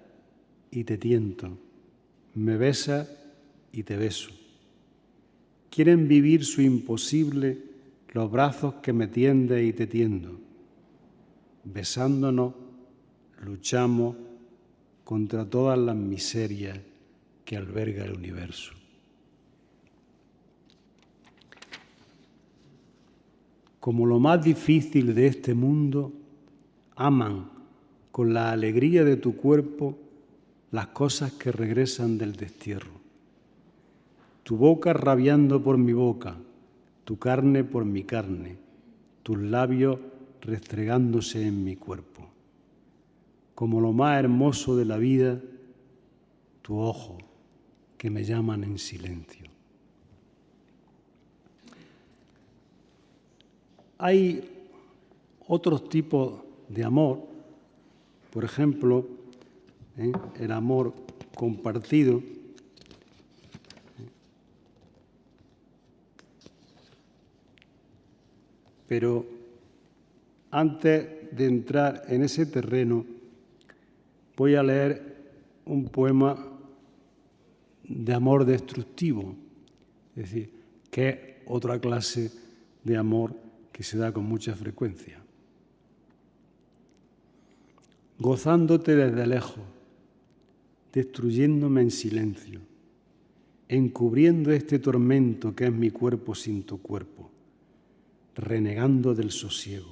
y te tiento, me besa y te beso. Quieren vivir su imposible los brazos que me tiende y te tiendo. Besándonos, luchamos contra todas las miserias que alberga el universo. Como lo más difícil de este mundo, aman con la alegría de tu cuerpo las cosas que regresan del destierro. Tu boca rabiando por mi boca, tu carne por mi carne, tus labios restregándose en mi cuerpo. Como lo más hermoso de la vida, tu ojo que me llaman en silencio. Hay otros tipos de amor, por ejemplo, el amor compartido, pero antes de entrar en ese terreno, voy a leer un poema de amor destructivo, es decir, que es otra clase de amor que se da con mucha frecuencia. Gozándote desde lejos, destruyéndome en silencio, encubriendo este tormento que es mi cuerpo sin tu cuerpo, renegando del sosiego,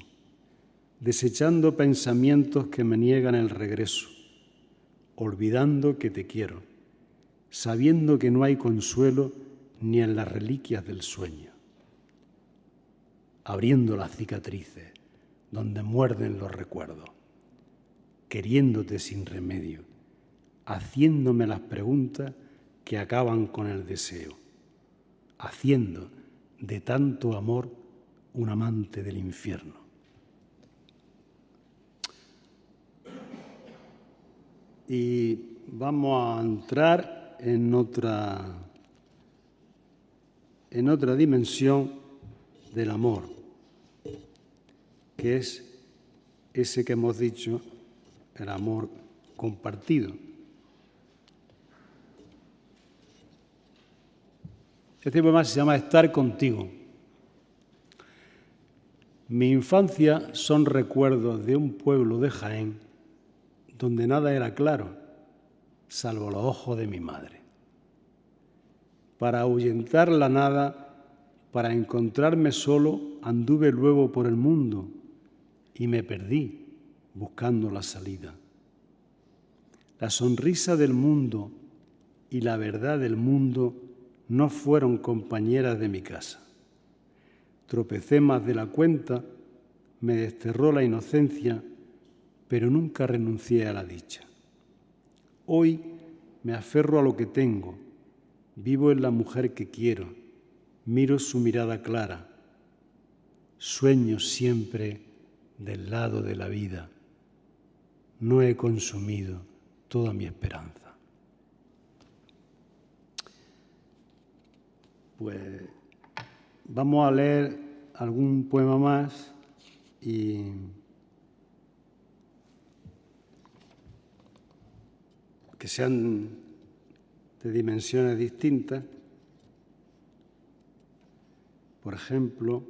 desechando pensamientos que me niegan el regreso, olvidando que te quiero, sabiendo que no hay consuelo ni en las reliquias del sueño, abriendo las cicatrices donde muerden los recuerdos, queriéndote sin remedio, haciéndome las preguntas que acaban con el deseo, haciendo de tanto amor un amante del infierno. Y vamos a entrar en otra dimensión del amor, que que es ese que hemos dicho, el amor compartido. Este poema se llama Estar contigo. Mi infancia son recuerdos de un pueblo de Jaén donde nada era claro, salvo los ojos de mi madre. Para ahuyentar la nada, para encontrarme solo, anduve luego por el mundo y me perdí buscando la salida. La sonrisa del mundo y la verdad del mundo no fueron compañeras de mi casa. Tropecé más de la cuenta, me desterró la inocencia, pero nunca renuncié a la dicha. Hoy me aferro a lo que tengo, vivo en la mujer que quiero, miro su mirada clara, sueño siempre del lado de la vida. No he consumido toda mi esperanza. Pues vamos a leer algún poema más y que sean de dimensiones distintas. Por ejemplo,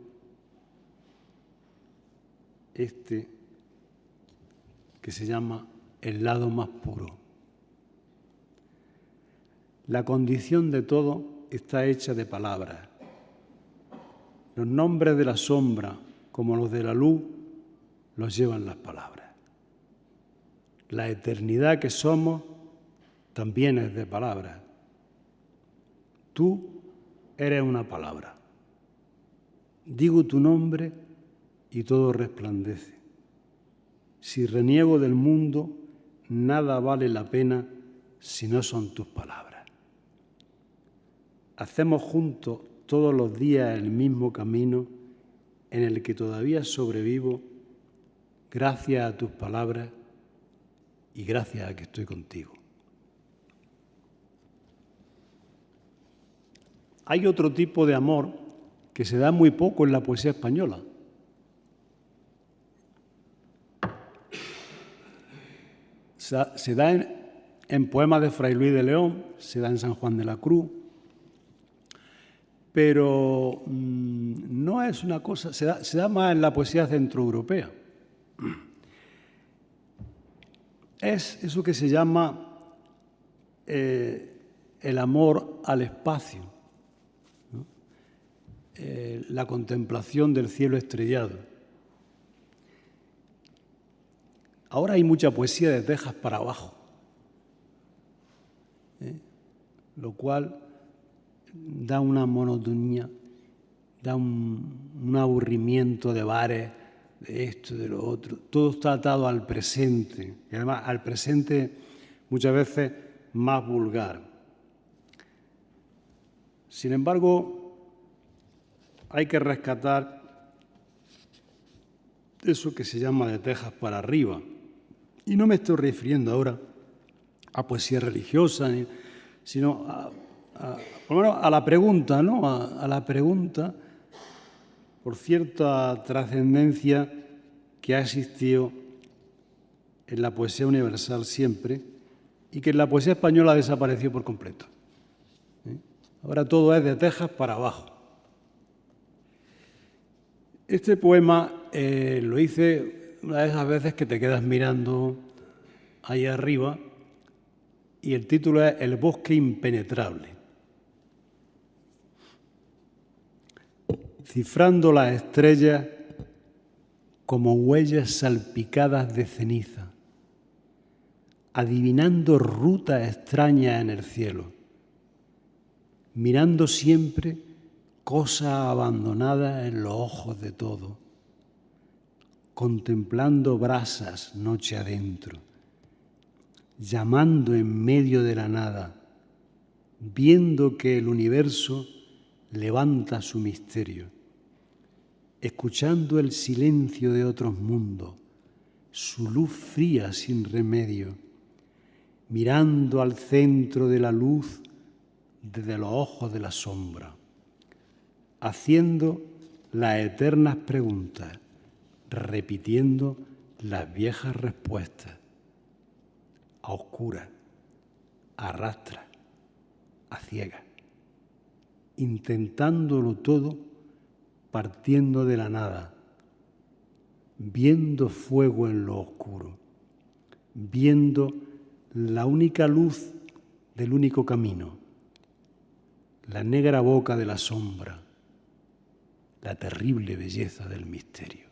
este que se llama El lado más puro. La condición de todo está hecha de palabras. Los nombres de la sombra, como los de la luz, los llevan las palabras. La eternidad que somos también es de palabras. Tú eres una palabra. Digo tu nombre y todo resplandece. Si reniego del mundo, nada vale la pena si no son tus palabras. Hacemos juntos todos los días el mismo camino en el que todavía sobrevivo gracias a tus palabras y gracias a que estoy contigo. Hay otro tipo de amor que se da muy poco en la poesía española. Se da en poemas de Fray Luis de León, se da en San Juan de la Cruz, pero no es una cosa, se da más en la poesía centroeuropea. Es eso que se llama el amor al espacio, ¿no? La contemplación del cielo estrellado. Ahora hay mucha poesía de tejas para abajo, lo cual da una monotonía, da un aburrimiento de bares, de esto, de lo otro. Todo está atado al presente, y además al presente muchas veces más vulgar. Sin embargo, hay que rescatar eso que se llama de tejas para arriba. Y no me estoy refiriendo ahora a poesía religiosa, sino por lo menos a la pregunta, ¿no? A la pregunta por cierta trascendencia que ha existido en la poesía universal siempre y que en la poesía española ha desaparecido por completo. Ahora todo es de tejas para abajo. Este poema lo hice una de esas veces que te quedas mirando ahí arriba y el título es El bosque impenetrable. Cifrando las estrellas como huellas salpicadas de ceniza, adivinando rutas extrañas en el cielo, mirando siempre cosas abandonadas en los ojos de todo, contemplando brasas noche adentro, llamando en medio de la nada, viendo que el universo levanta su misterio, escuchando el silencio de otros mundos, su luz fría sin remedio, mirando al centro de la luz desde los ojos de la sombra, haciendo las eternas preguntas, repitiendo las viejas respuestas, a oscuras, a rastras, a ciegas, intentándolo todo partiendo de la nada, viendo fuego en lo oscuro, viendo la única luz del único camino, la negra boca de la sombra, la terrible belleza del misterio.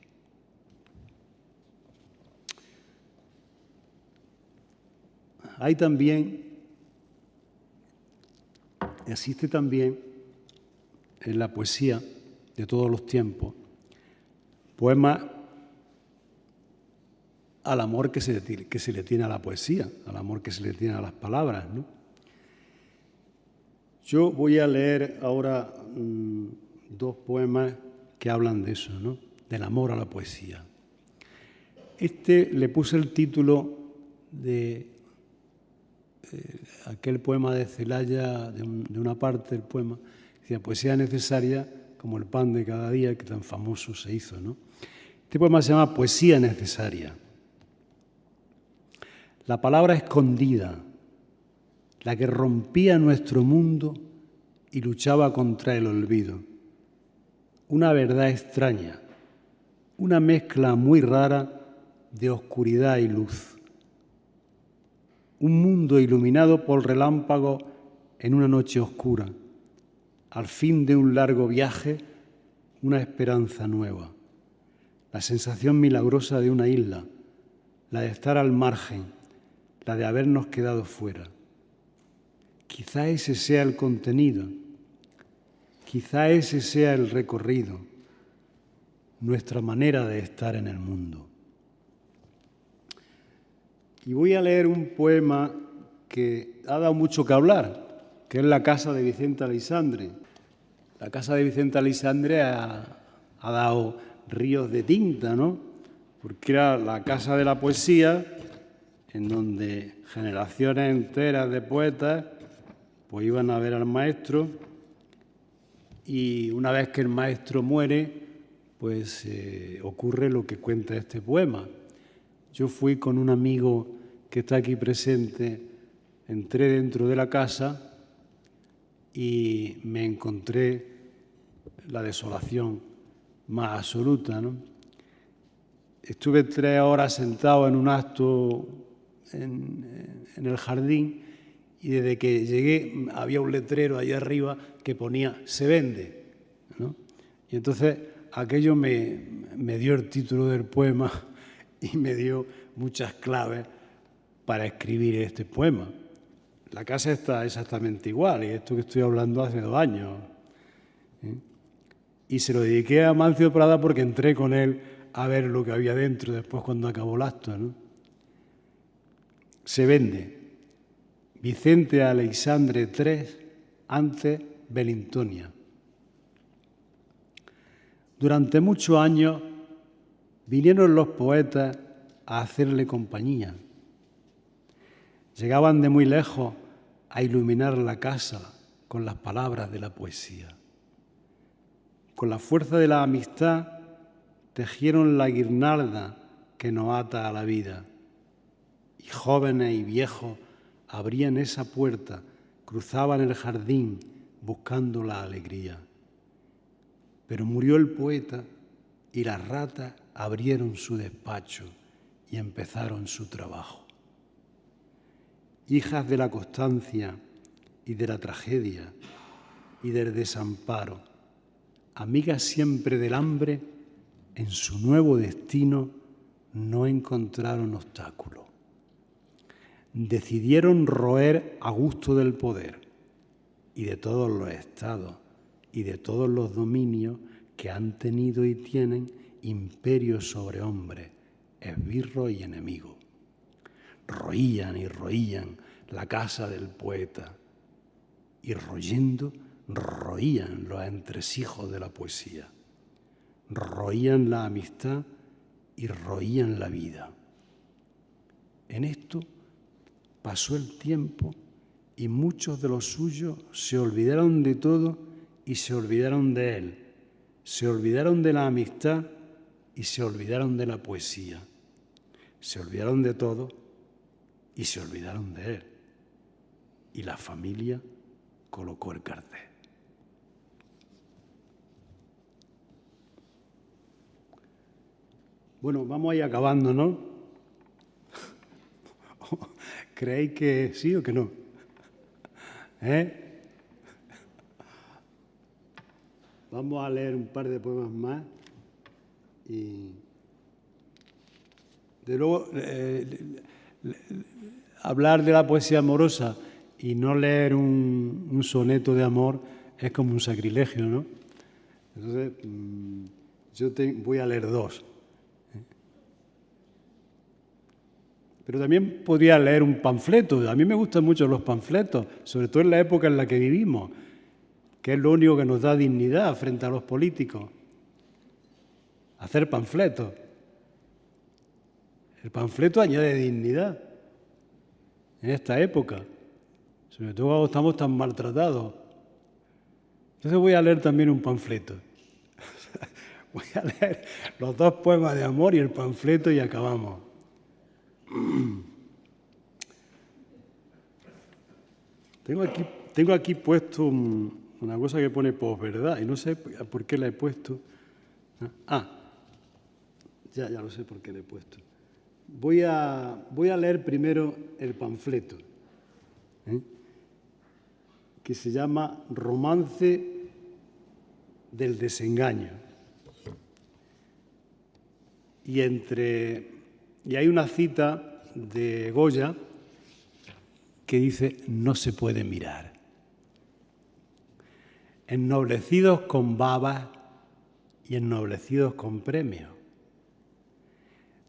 Existe también en la poesía de todos los tiempos poemas al amor que se le tiene a la poesía, al amor que se le tiene a las palabras, ¿no? Yo voy a leer ahora dos poemas que hablan de eso, ¿no? Del amor a la poesía. Le puse el título de aquel poema de Celaya, de una parte del poema, decía poesía necesaria como el pan de cada día, que tan famoso se hizo, ¿no? Este poema se llama Poesía necesaria. La palabra escondida, la que rompía nuestro mundo y luchaba contra el olvido. Una verdad extraña, una mezcla muy rara de oscuridad y luz. Un mundo iluminado por relámpagos en una noche oscura. Al fin de un largo viaje, una esperanza nueva. La sensación milagrosa de una isla, la de estar al margen, la de habernos quedado fuera. Quizá ese sea el contenido, quizá ese sea el recorrido, nuestra manera de estar en el mundo. Y voy a leer un poema que ha dado mucho que hablar, que es La casa de Vicente Aleixandre. La casa de Vicente Aleixandre ha dado ríos de tinta, ¿no? Porque era la casa de la poesía, en donde generaciones enteras de poetas pues iban a ver al maestro, y una vez que el maestro muere, pues ocurre lo que cuenta este poema. Yo fui con un amigo que está aquí presente, entré dentro de la casa y me encontré la desolación más absoluta, ¿no? Estuve 3 horas sentado en un acto en el jardín, y desde que llegué había un letrero allá arriba que ponía "se vende", ¿no? Y entonces aquello me dio el título del poema y me dio muchas claves para escribir este poema. La casa está exactamente igual, y esto que estoy hablando hace 2 años. Y se lo dediqué a Amancio Prada porque entré con él a ver lo que había dentro después cuando acabó el acto, ¿no? Se vende. Vicente Aleixandre III, antes Belintonia. Durante muchos años vinieron los poetas a hacerle compañía. Llegaban de muy lejos a iluminar la casa con las palabras de la poesía. Con la fuerza de la amistad tejieron la guirnalda que nos ata a la vida. Y jóvenes y viejos abrían esa puerta, cruzaban el jardín buscando la alegría. Pero murió el poeta y las ratas abrieron su despacho y empezaron su trabajo. Hijas de la constancia y de la tragedia y del desamparo, amigas siempre del hambre, en su nuevo destino no encontraron obstáculo. Decidieron roer a gusto del poder y de todos los estados y de todos los dominios que han tenido y tienen imperios sobre hombres, esbirros y enemigos. Roían y roían la casa del poeta y royendo roían los entresijos de la poesía. Roían la amistad y roían la vida. En esto pasó el tiempo y muchos de los suyos se olvidaron de todo y se olvidaron de él. Se olvidaron de la amistad y se olvidaron de la poesía. Se olvidaron de todo y se olvidaron de él. Y la familia colocó el cartel. Bueno, vamos a ir acabando, ¿no? ¿Creéis que sí o que no? Vamos a leer un par de poemas más y, de luego, hablar de la poesía amorosa y no leer un soneto de amor es como un sacrilegio, ¿no? Entonces, yo voy a leer dos. Pero también podría leer un panfleto. A mí me gustan mucho los panfletos, sobre todo en la época en la que vivimos, que es lo único que nos da dignidad frente a los políticos. Hacer panfletos. El panfleto añade dignidad en esta época, sobre todo cuando estamos tan maltratados. Entonces voy a leer también un panfleto. Voy a leer los dos poemas de amor y el panfleto y acabamos. Tengo aquí puesto una cosa que pone posverdad y no sé por qué la he puesto. Ya lo sé por qué la he puesto. Voy a leer primero el panfleto, que se llama Romance del desengaño. Y hay una cita de Goya que dice: no se puede mirar. Ennoblecidos con babas y ennoblecidos con premios.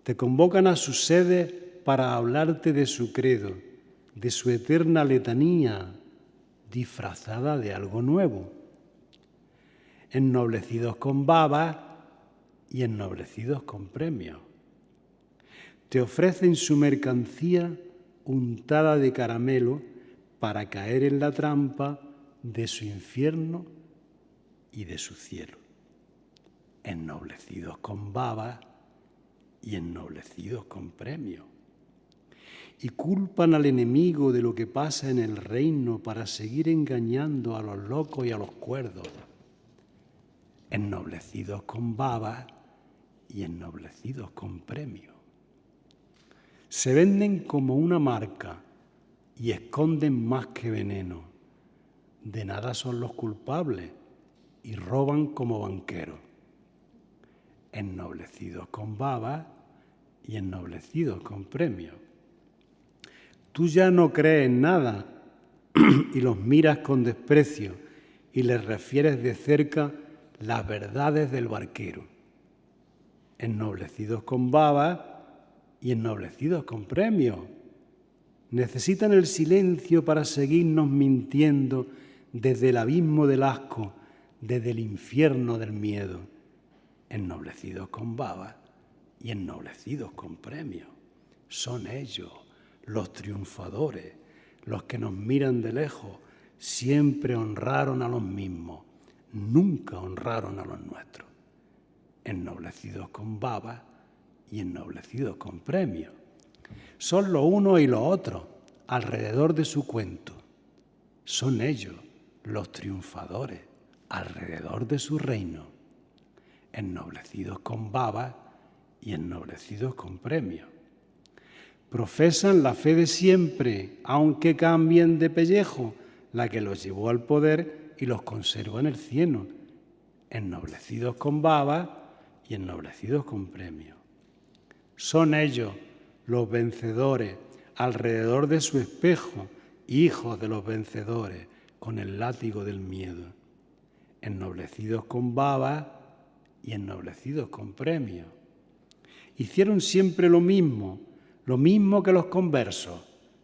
Te convocan a sus sedes para hablarte de su credo, de su eterna letanía, disfrazada de algo nuevo. Ennoblecidos con babas y ennoblecidos con premios. Te ofrecen su mercancía untada de caramelo para caer en la trampa de su infierno y de su cielo. Ennoblecidos con babas y ennoblecidos con premios. Y culpan al enemigo de lo que pasa en el reino para seguir engañando a los locos y a los cuerdos. Ennoblecidos con babas y ennoblecidos con premios. Se venden como una marca y esconden más que veneno. De nada son los culpables y roban como banqueros. Ennoblecidos con babas y ennoblecidos con premios. Tú ya no crees en nada y los miras con desprecio y les refieres de cerca las verdades del barquero. Ennoblecidos con babas y ennoblecidos con premios. Necesitan el silencio para seguirnos mintiendo desde el abismo del asco, desde el infierno del miedo. Ennoblecidos con babas y ennoblecidos con premios. Son ellos, los triunfadores, los que nos miran de lejos. Siempre honraron a los mismos, nunca honraron a los nuestros. Ennoblecidos con babas y ennoblecidos con premios. Son los unos y los otros alrededor de su cuento. Son ellos, los triunfadores, alrededor de su reino. Ennoblecidos con babas y ennoblecidos con premios. Profesan la fe de siempre, aunque cambien de pellejo, la que los llevó al poder y los conserva en el cielo. Ennoblecidos con babas y ennoblecidos con premios. Son ellos, los vencedores, alrededor de su espejo, hijos de los vencedores, con el látigo del miedo. Ennoblecidos con babas y ennoblecidos con premios. Hicieron siempre lo mismo que los conversos,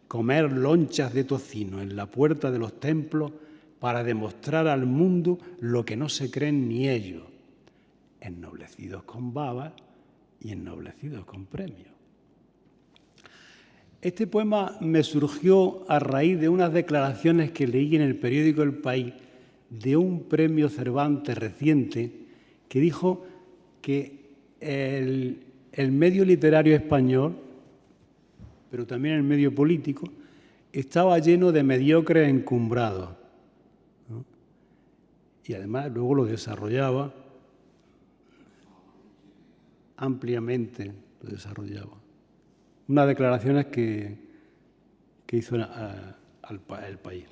comer lonchas de tocino en la puerta de los templos para demostrar al mundo lo que no se creen ni ellos. Ennoblecidos con babas y ennoblecidos con premios. Este poema me surgió a raíz de unas declaraciones que leí en el periódico El País de un premio Cervantes reciente que dijo que el medio literario español, pero también el medio político, estaba lleno de mediocres encumbrados, ¿no? Y además luego lo desarrollaba ampliamente, lo desarrollaba. Unas declaraciones que hizo el País.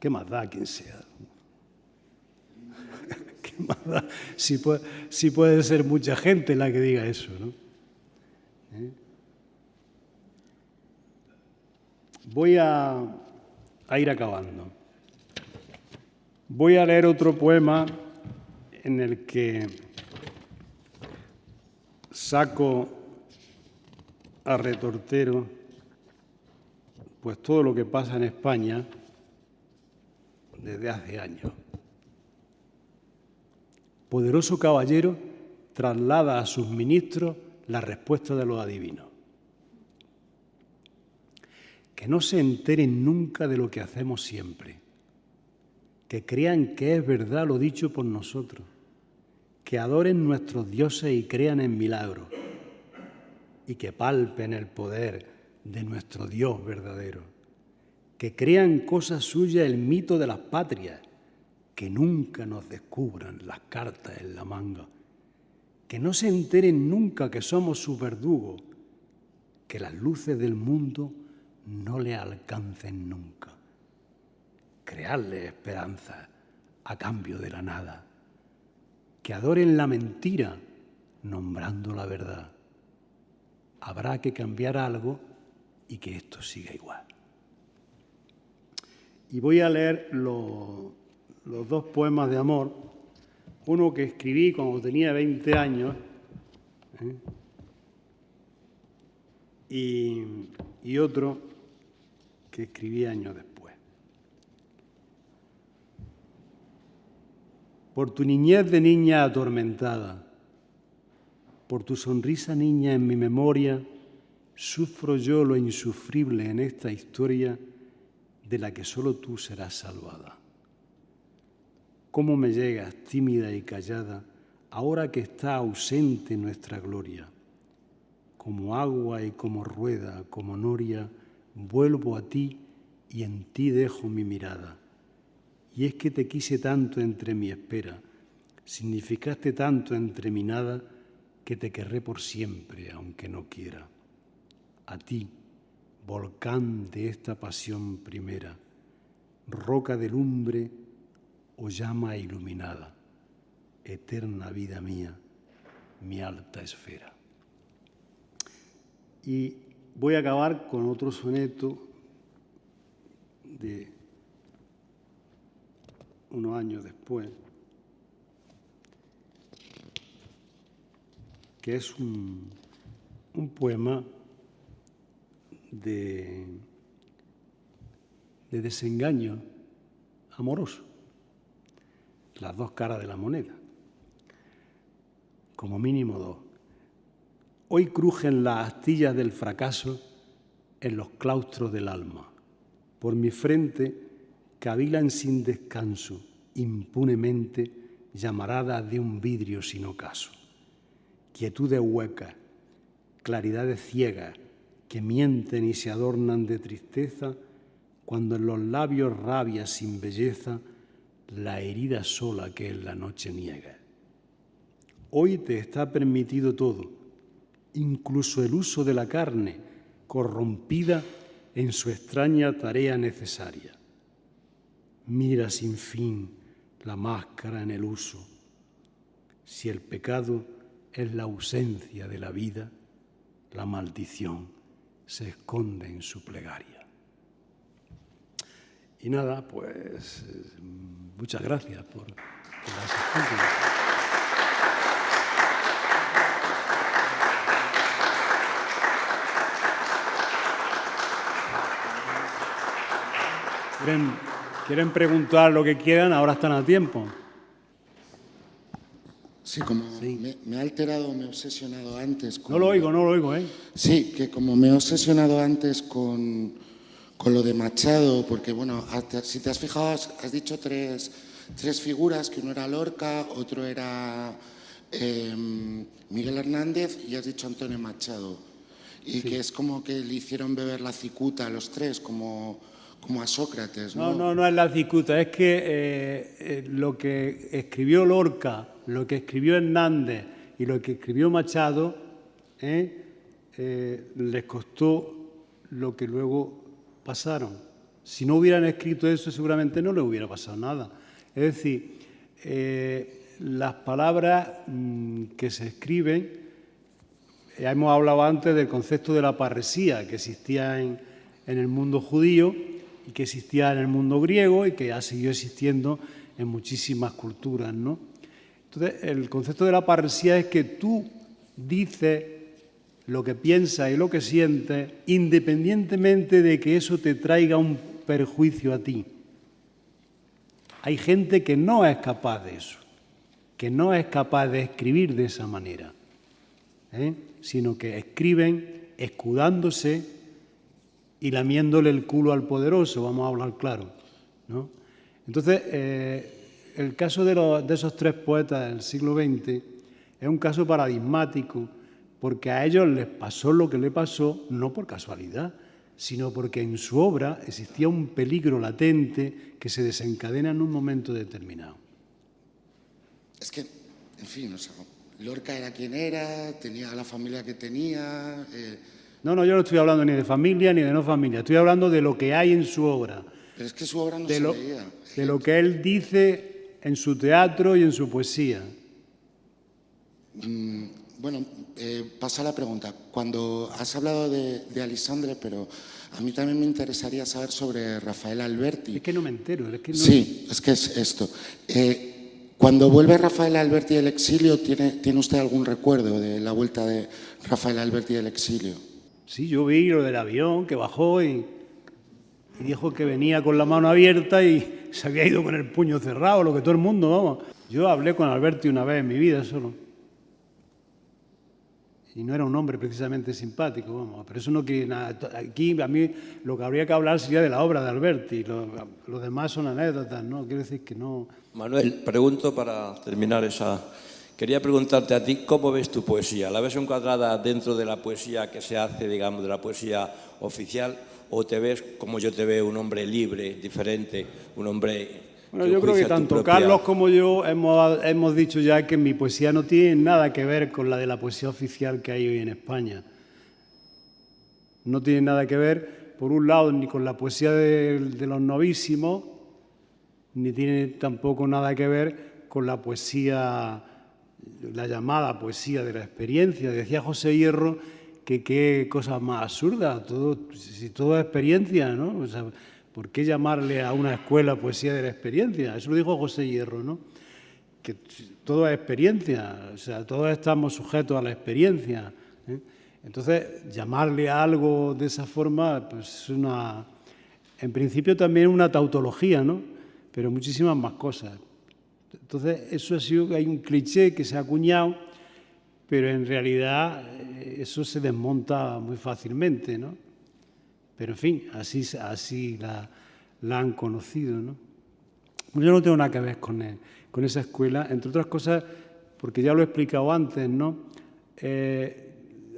¿Qué más da quien sea? ¿Qué más da? Si puede ser mucha gente la que diga eso, ¿no? Voy a ir acabando. Voy a leer otro poema en el que saco a retortero pues todo lo que pasa en España desde hace años. Poderoso caballero traslada a sus ministros la respuesta de los adivinos. Que no se enteren nunca de lo que hacemos siempre. Que crean que es verdad lo dicho por nosotros. Que adoren nuestros dioses y crean en milagros. Y que palpen el poder de nuestro Dios verdadero. Que crean cosa suya el mito de las patrias. Que nunca nos descubran las cartas en la manga. Que no se enteren nunca que somos sus verdugos. Que las luces del mundo no le alcancen nunca. Crearle esperanza a cambio de la nada. Que adoren la mentira nombrando la verdad. Habrá que cambiar algo y que esto siga igual. Y voy a leer los dos poemas de amor. Uno que escribí cuando tenía 20 años y otro que escribí años después. Por tu niñez de niña atormentada, por tu sonrisa niña en mi memoria, sufro yo lo insufrible en esta historia de la que solo tú serás salvada. Cómo me llegas, tímida y callada, ahora que está ausente nuestra gloria. Como agua y como rueda, como noria, vuelvo a ti y en ti dejo mi mirada. Y es que te quise tanto entre mi espera, significaste tanto entre mi nada, que te querré por siempre, aunque no quiera. A ti, volcán de esta pasión primera, roca de lumbre o llama iluminada, eterna vida mía, mi alta esfera. Y voy a acabar con otro soneto de unos años después, que es un poema de desengaño amoroso, las dos caras de la moneda, como mínimo dos. Hoy crujen las astillas del fracaso en los claustros del alma. Por mi frente cavilan sin descanso, impunemente, llamaradas de un vidrio sin ocaso. Quietudes huecas, claridades ciegas, que mienten y se adornan de tristeza, cuando en los labios rabia sin belleza, la herida sola que en la noche niega. Hoy te está permitido todo, incluso el uso de la carne, corrompida en su extraña tarea necesaria. Mira sin fin la máscara en el uso. Si el pecado es la ausencia de la vida, la maldición se esconde en su plegaria. Y nada, pues muchas gracias por la asistencia. ¿Quieren preguntar lo que quieran? Ahora están a tiempo. Sí, como me ha alterado, me he obsesionado antes con... No lo oigo, ¿eh? Sí, que como me he obsesionado antes con lo de Machado, porque, bueno, si te has fijado, has dicho tres tres figuras, que uno era Lorca, otro era Miguel Hernández y has dicho Antonio Machado. Y que es como que le hicieron beber la cicuta a los tres, como a Sócrates, ¿no? No es la cicuta, es que lo que escribió Lorca, lo que escribió Hernández y lo que escribió Machado les costó lo que luego pasaron. Si no hubieran escrito eso, seguramente no les hubiera pasado nada. Es decir, las palabras que se escriben, hemos hablado antes del concepto de la parresía que existía en el mundo judío y que existía en el mundo griego y que ha seguido existiendo en muchísimas culturas, ¿no? Entonces, el concepto de la parresía es que tú dices lo que piensas y lo que sientes independientemente de que eso te traiga un perjuicio a ti. Hay gente que no es capaz de eso, que no es capaz de escribir de esa manera, sino que escriben escudándose y lamiéndole el culo al poderoso, vamos a hablar claro, ¿no? Entonces, el caso de esos tres poetas del siglo XX es un caso paradigmático porque a ellos les pasó lo que les pasó no por casualidad, sino porque en su obra existía un peligro latente que se desencadena en un momento determinado. Es que, en fin, o sea, Lorca era quien era, tenía la familia que tenía... No, yo no estoy hablando ni de familia ni de no familia, estoy hablando de lo que hay en su obra. Pero es que su obra no se veía. De lo que él dice en su teatro y en su poesía. Bueno, paso a la pregunta. Cuando has hablado de Alisandre, pero a mí también me interesaría saber sobre Rafael Alberti. Es que no me entero. Es que no... Sí, es que es esto. Cuando vuelve Rafael Alberti del exilio, ¿tiene usted algún recuerdo de la vuelta de Rafael Alberti del exilio? Sí, yo vi lo del avión que bajó y dijo que venía con la mano abierta y se había ido con el puño cerrado, lo que todo el mundo, vamos. Yo hablé con Alberti una vez en mi vida solo. Y no era un hombre precisamente simpático, vamos. Pero eso no quiere nada. Aquí a mí lo que habría que hablar sería de la obra de Alberti. Lo demás son anécdotas, ¿no? Quiero decir que no... Manuel, pregunto para terminar esa... Quería preguntarte a ti, ¿cómo ves tu poesía? ¿La ves encuadrada dentro de la poesía que se hace, digamos, de la poesía oficial? ¿O te ves, como yo te veo, un hombre libre, diferente, un hombre... Bueno, yo creo que tanto Carlos como yo hemos dicho ya que mi poesía no tiene nada que ver con la de la poesía oficial que hay hoy en España. No tiene nada que ver, por un lado, ni con la poesía de los novísimos, ni tiene tampoco nada que ver con la poesía, la llamada poesía de la experiencia. Decía José Hierro que qué cosa más absurda, si todo es experiencia, ¿no? O sea, ¿por qué llamarle a una escuela poesía de la experiencia? Eso lo dijo José Hierro, ¿no? Que todo es experiencia, o sea, todos estamos sujetos a la experiencia, ¿eh? Entonces, llamarle a algo de esa forma, pues es en principio también una tautología, ¿no? Pero muchísimas más cosas. Entonces, eso ha sido, hay un cliché que se ha acuñado, pero en realidad eso se desmonta muy fácilmente, ¿no? Pero, en fin, así la han conocido, ¿no? Yo no tengo nada que ver con esa escuela, entre otras cosas, porque ya lo he explicado antes, ¿no?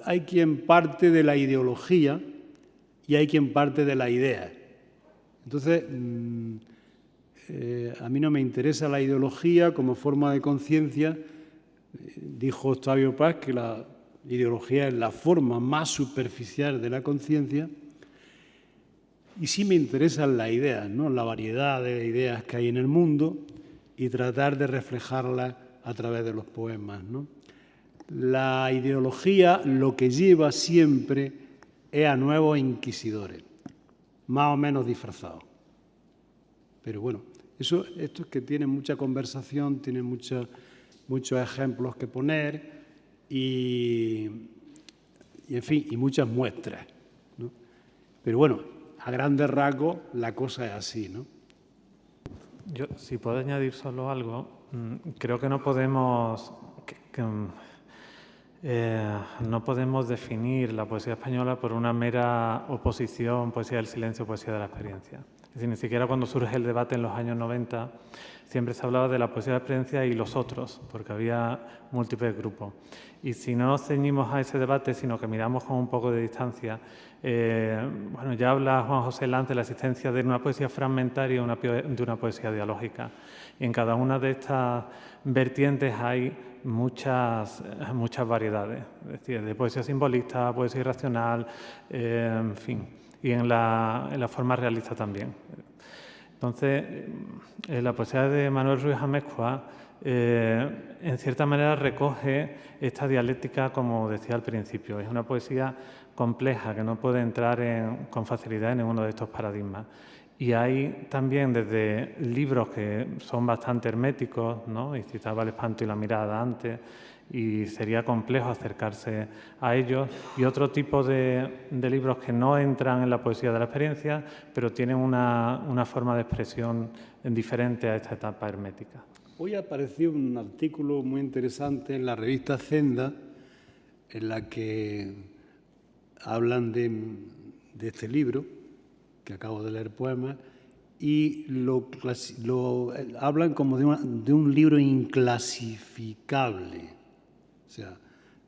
Hay quien parte de la ideología y hay quien parte de la idea. Entonces, a mí no me interesa la ideología como forma de conciencia. Dijo Octavio Paz que la ideología es la forma más superficial de la conciencia. Y sí me interesan las ideas, ¿no? La variedad de ideas que hay en el mundo y tratar de reflejarlas a través de los poemas, ¿no? La ideología lo que lleva siempre es a nuevos inquisidores, más o menos disfrazados. Pero bueno, esto es que tiene mucha conversación, tiene muchos ejemplos que poner y en fin, y muchas muestras, ¿no? Pero bueno, a grandes rasgos, la cosa es así, ¿no? Yo, si puedo añadir solo algo, creo que no podemos... No podemos definir la poesía española por una mera oposición, poesía del silencio, poesía de la experiencia. Es decir, ni siquiera cuando surge el debate en los años 90, siempre se hablaba de la poesía de la experiencia y los otros, porque había múltiples grupos. Y si no nos ceñimos a ese debate, sino que miramos con un poco de distancia, bueno, ya habla Juan José Lanz de la existencia de una poesía fragmentaria y de una poesía dialógica. Y en cada una de estas vertientes hay muchas variedades, es decir, de poesía simbolista, poesía irracional, en fin, y en la forma realista también. Entonces, la poesía de Manuel Ruiz Amezcua, en cierta manera, recoge esta dialéctica, como decía al principio. Es una poesía compleja que no puede entrar con facilidad en ninguno de estos paradigmas. Y hay también desde libros que son bastante herméticos, ¿no? Y citaba El espanto y la mirada antes, y sería complejo acercarse a ellos, y otro tipo de libros que no entran en la poesía de la experiencia, pero tienen una forma de expresión diferente a esta etapa hermética. Hoy apareció un artículo muy interesante en la revista Zenda, en la que hablan de este libro, que acabo de leer poemas, y lo hablan como de un libro inclasificable. O sea,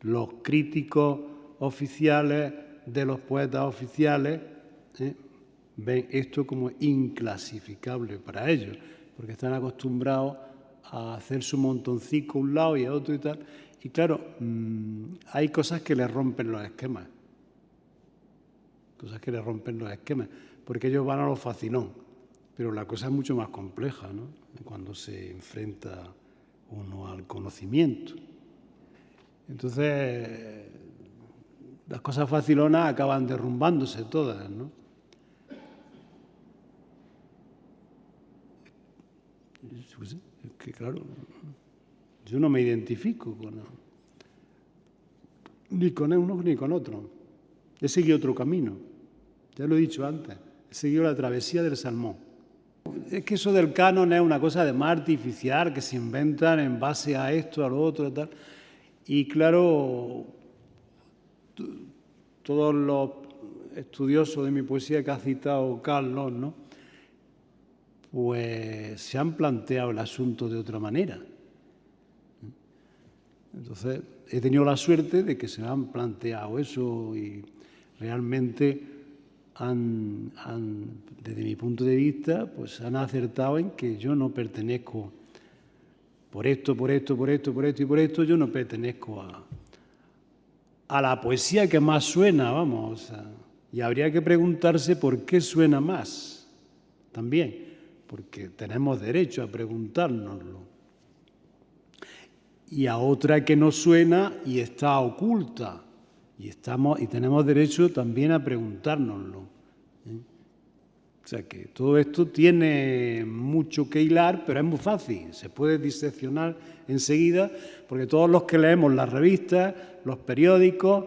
los críticos oficiales de los poetas oficiales ven esto como inclasificable para ellos, porque están acostumbrados a hacer su montoncico a un lado y a otro y tal. Y claro, hay cosas que les rompen los esquemas. Porque ellos van a lo facilón, pero la cosa es mucho más compleja, ¿no? Cuando se enfrenta uno al conocimiento. Entonces, las cosas facilonas acaban derrumbándose todas, ¿no? Es que, claro, yo no me identifico ni con uno ni con otro. He seguido otro camino. Ya lo he dicho antes, he seguido la travesía del salmón. Es que eso del canon es una cosa de más artificial que se inventan en base a esto, a lo otro y tal. Y claro, todos los estudiosos de mi poesía que ha citado Carlos, ¿no? Pues se han planteado el asunto de otra manera. Entonces, he tenido la suerte de que se han planteado eso y realmente desde mi punto de vista, pues han acertado en que yo no pertenezco, por esto, yo no pertenezco a la poesía que más suena, vamos. O sea, y habría que preguntarse por qué suena más, también, porque tenemos derecho a preguntárnoslo. Y a otra que no suena y está oculta. Y tenemos derecho también a preguntárnoslo. O sea que todo esto tiene mucho que hilar, pero es muy fácil. Se puede diseccionar enseguida, porque todos los que leemos las revistas, los periódicos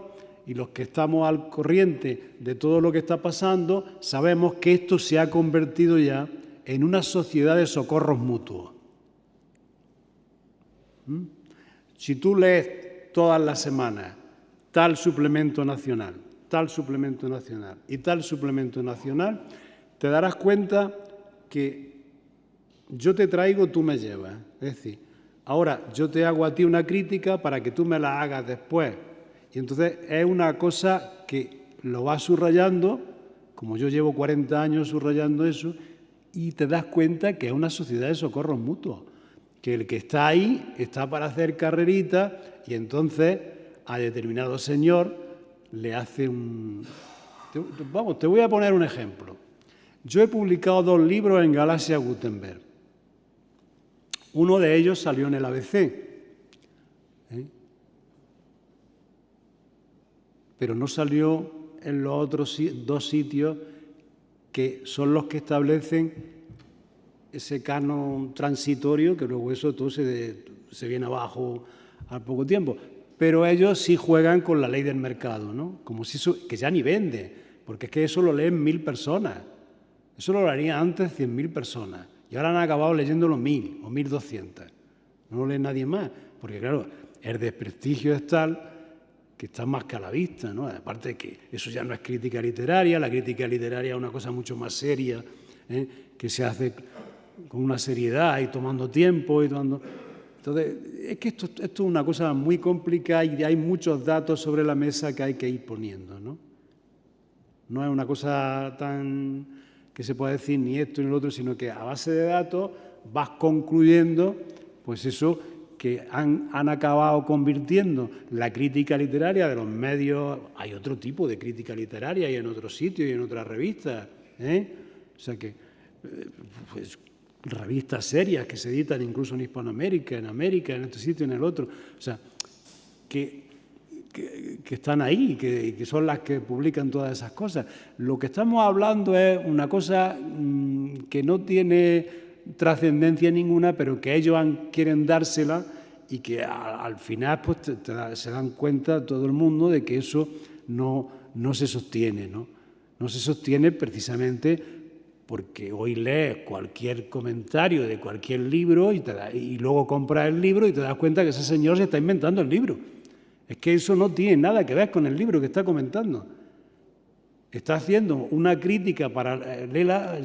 y los que estamos al corriente de todo lo que está pasando, sabemos que esto se ha convertido ya en una sociedad de socorros mutuos. Si tú lees todas las semanas tal suplemento nacional y tal suplemento nacional, te darás cuenta que yo te traigo, tú me llevas. Es decir, ahora yo te hago a ti una crítica para que tú me la hagas después. Y entonces es una cosa que lo vas subrayando, como yo llevo 40 años subrayando eso, y te das cuenta que es una sociedad de socorros mutuos, que el que está ahí está para hacer carreritas y entonces a determinado señor le hace Vamos, te voy a poner un ejemplo. Yo he publicado 2 libros en Galaxia Gutenberg. Uno de ellos salió en el ABC. Pero no salió en los otros 2 sitios que son los que establecen ese canon transitorio, que luego eso todo se viene abajo al poco tiempo. Pero ellos sí juegan con la ley del mercado, ¿no? Como si eso, que ya ni vende, porque es que eso lo leen 1000 personas. Eso lo harían antes 100.000 personas. Y ahora han acabado leyéndolo 1000 o 1200. No lo lee nadie más, porque claro, el desprestigio es tal que están más que a la vista, ¿no? Aparte de que eso ya no es crítica literaria, la crítica literaria es una cosa mucho más seria, que se hace con una seriedad y tomando tiempo y tomando... Entonces, es que esto es una cosa muy complicada y hay muchos datos sobre la mesa que hay que ir poniendo, ¿no? No es una cosa tan que se pueda decir ni esto ni lo otro, sino que a base de datos vas concluyendo, pues eso que han acabado convirtiendo la crítica literaria de los medios. Hay otro tipo de crítica literaria y en otros sitios y en otras revistas, o sea que pues, revistas serias que se editan incluso en Hispanoamérica, en América, en este sitio, en el otro, o sea, que están ahí, que son las que publican todas esas cosas. Lo que estamos hablando es una cosa que no tiene trascendencia ninguna, pero que ellos quieren dársela y que al final pues, se dan cuenta todo el mundo de que eso no se sostiene, ¿no? No se sostiene precisamente porque hoy lees cualquier comentario de cualquier libro y luego compras el libro y te das cuenta que ese señor se está inventando el libro. Es que eso no tiene nada que ver con el libro que está comentando. Está haciendo una crítica paralela,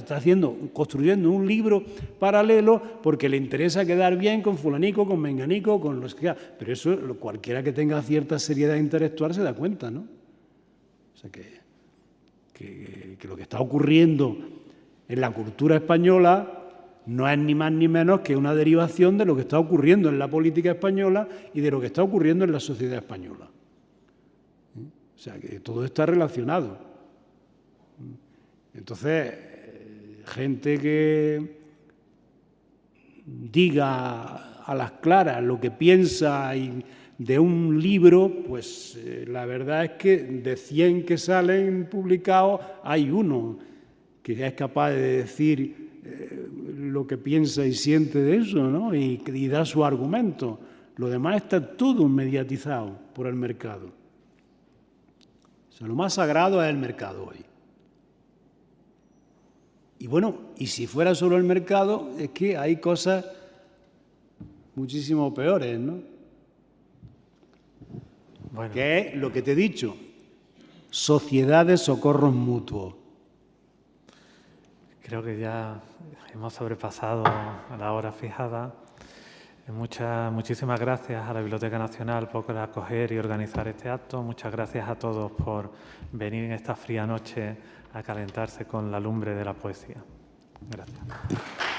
construyendo un libro paralelo porque le interesa quedar bien con fulanico, con menganico, con los que sea. Pero eso cualquiera que tenga cierta seriedad intelectual se da cuenta, ¿no? O sea que lo que está ocurriendo en la cultura española no es ni más ni menos que una derivación de lo que está ocurriendo en la política española y de lo que está ocurriendo en la sociedad española. O sea, que todo está relacionado. Entonces, gente que diga a las claras lo que piensa de un libro, pues la verdad es que de 100 que salen publicados, hay uno que es capaz de decir lo que piensa y siente de eso, ¿no? Y da su argumento. Lo demás está todo mediatizado por el mercado. O sea, lo más sagrado es el mercado hoy. Y bueno, y si fuera solo el mercado, es que hay cosas muchísimo peores, ¿no? Bueno. Que es lo que te he dicho, sociedad de socorros mutuos. Creo que ya hemos sobrepasado la hora fijada. Muchísimas gracias a la Biblioteca Nacional por acoger y organizar este acto. Muchas gracias a todos por venir en esta fría noche a calentarse con la lumbre de la poesía. Gracias.